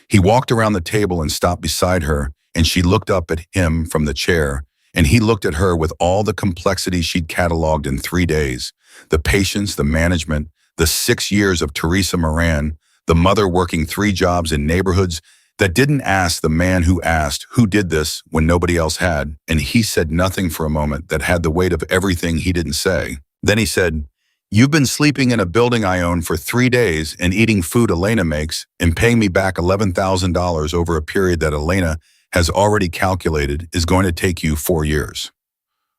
He walked around the table and stopped beside her, and she looked up at him from the chair, and he looked at her with all the complexity she'd cataloged in 3 days. The patience, the management, the 6 years of Teresa Moran, the mother working 3 jobs in neighborhoods that didn't ask the man who asked who did this when nobody else had, and he said nothing for a moment that had the weight of everything he didn't say. Then he said, "You've been sleeping in a building I own for 3 days and eating food Elena makes and paying me back $11,000 over a period that Elena has already calculated is going to take you 4 years."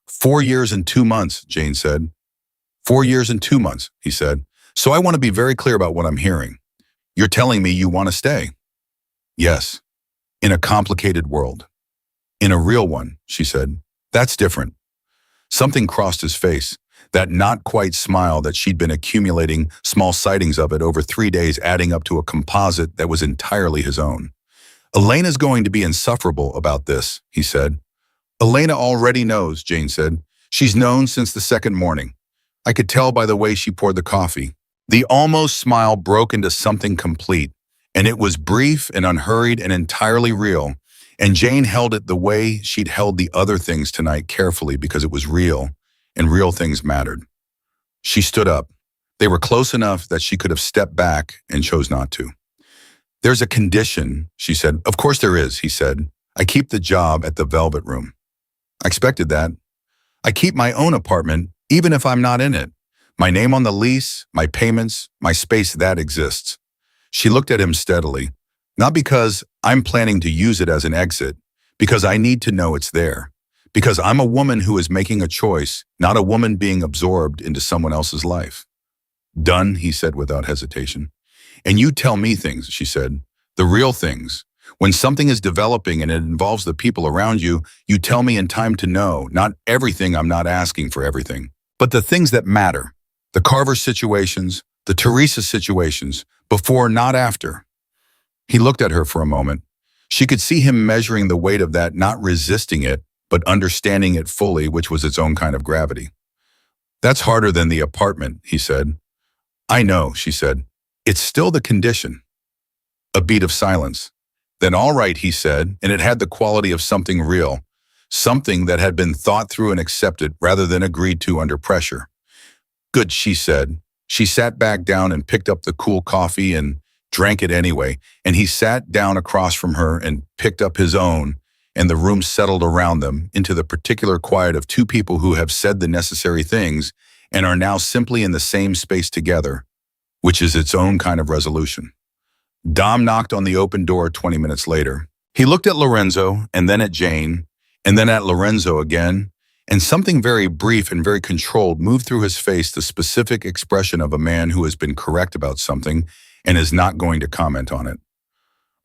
4 years and 2 months, Jane said. 4 years and 2 months, he said. So I want to be very clear about what I'm hearing. You're telling me you want to stay? Yes. In a complicated world. In a real one, she said. That's different. Something crossed his face, that not quite smile that she'd been accumulating small sightings of it over 3 days, adding up to a composite that was entirely his own. Elena's going to be insufferable about this, he said. Elena already knows, Jane said. She's known since the second morning. I could tell by the way she poured the coffee. The almost smile broke into something complete, and it was brief and unhurried and entirely real, and Jane held it the way she'd held the other things tonight, carefully, because it was real, and real things mattered. She stood up. They were close enough that she could have stepped back and chose not to. There's a condition, she said. Of course there is, he said. I keep the job at the Velvet Room. I expected that. I keep my own apartment, even if I'm not in it. My name on the lease, my payments, my space, that exists. She looked at him steadily. Not because I'm planning to use it as an exit, because I need to know it's there. Because I'm a woman who is making a choice, not a woman being absorbed into someone else's life. Done, he said without hesitation. And you tell me things, she said. The real things. When something is developing and it involves the people around you, you tell me in time to know. Not everything, I'm not asking for everything. But the things that matter. The Carver situations, the Teresa situations, before, not after. He looked at her for a moment. She could see him measuring the weight of that, not resisting it, but understanding it fully, which was its own kind of gravity. That's harder than the apartment, he said. I know, she said. It's still the condition. A beat of silence. Then all right, he said, and it had the quality of something real, something that had been thought through and accepted rather than agreed to under pressure. Good, she said. She sat back down and picked up the cool coffee and drank it anyway, and he sat down across from her and picked up his own, and the room settled around them into the particular quiet of two people who have said the necessary things and are now simply in the same space together, which is its own kind of resolution. Dom knocked on the open door 20 minutes later. He looked at Lorenzo, and then at Jane, and then at Lorenzo again, and something very brief and very controlled moved through his face, the specific expression of a man who has been correct about something and is not going to comment on it.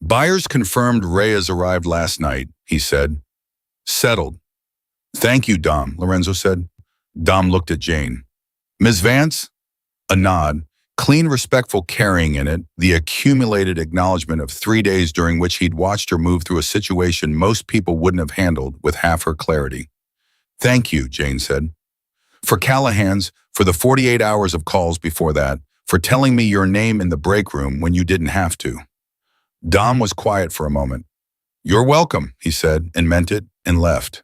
Buyers confirmed Reyes arrived last night, he said. Settled. Thank you, Dom, Lorenzo said. Dom looked at Jane. Ms. Vance? A nod, clean, respectful carrying in it, the accumulated acknowledgement of 3 days during which he'd watched her move through a situation most people wouldn't have handled with half her clarity. Thank you, Jane said. For Callahan's, for the 48 hours of calls before that, for telling me your name in the break room when you didn't have to. Dom was quiet for a moment. You're welcome, he said, and meant it, and left.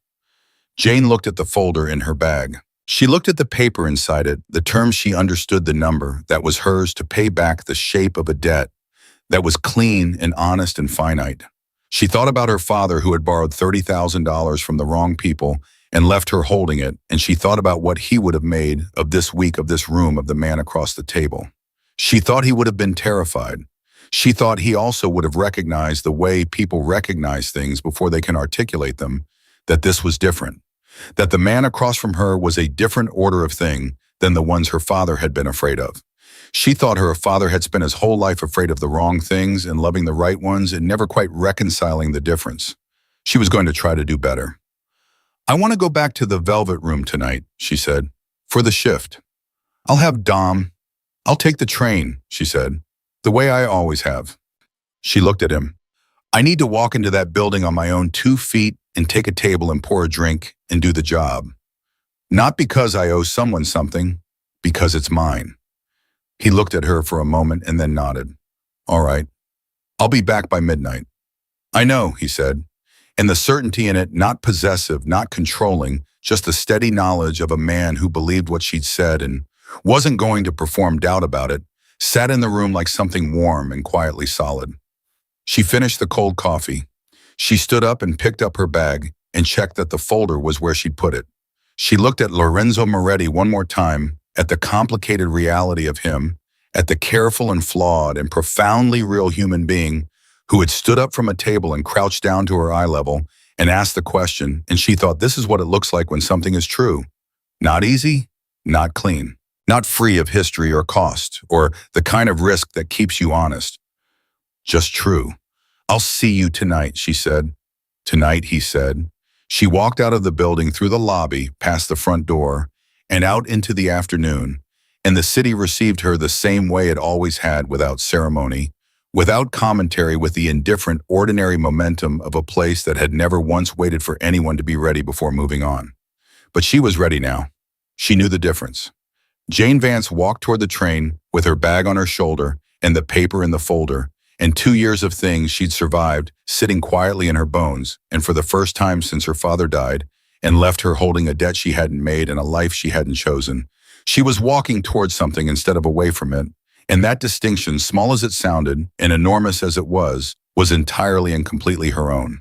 Jane looked at the folder in her bag. She looked at the paper inside it, the terms she understood, the number that was hers to pay back the shape of a debt that was clean and honest and finite. She thought about her father who had borrowed $30,000 from the wrong people and left her holding it, and she thought about what he would have made of this week, of this room, of the man across the table. She thought he would have been terrified. She thought he also would have recognized the way people recognize things before they can articulate them, that this was different, that the man across from her was a different order of thing than the ones her father had been afraid of. She thought her father had spent his whole life afraid of the wrong things and loving the right ones and never quite reconciling the difference. She was going to try to do better. I want to go back to the Velvet Room tonight, she said, for the shift. I'll have Dom. I'll take the train, she said, the way I always have. She looked at him. I need to walk into that building on my own 2 feet and take a table and pour a drink and do the job. Not because I owe someone something, because it's mine. He looked at her for a moment and then nodded. All right, I'll be back by midnight. I know, he said, and the certainty in it, not possessive, not controlling, just the steady knowledge of a man who believed what she'd said and wasn't going to perform doubt about it, sat in the room like something warm and quietly solid. She finished the cold coffee. She stood up and picked up her bag and checked that the folder was where she'd put it. She looked at Lorenzo Moretti one more time, at the complicated reality of him, at the careful and flawed and profoundly real human being who had stood up from a table and crouched down to her eye level and asked the question, and she thought, this is what it looks like when something is true. Not easy, not clean, not free of history or cost, or the kind of risk that keeps you honest. Just true. I'll see you tonight, she said. Tonight, he said. She walked out of the building through the lobby, past the front door, and out into the afternoon, and the city received her the same way it always had, without ceremony, without commentary, with the indifferent, ordinary momentum of a place that had never once waited for anyone to be ready before moving on. But she was ready now. She knew the difference. Jane Vance walked toward the train with her bag on her shoulder and the paper in the folder, and 2 years of things she'd survived sitting quietly in her bones, and for the first time since her father died and left her holding a debt she hadn't made and a life she hadn't chosen. She was walking towards something instead of away from it, and that distinction, small as it sounded and enormous as it was entirely and completely her own.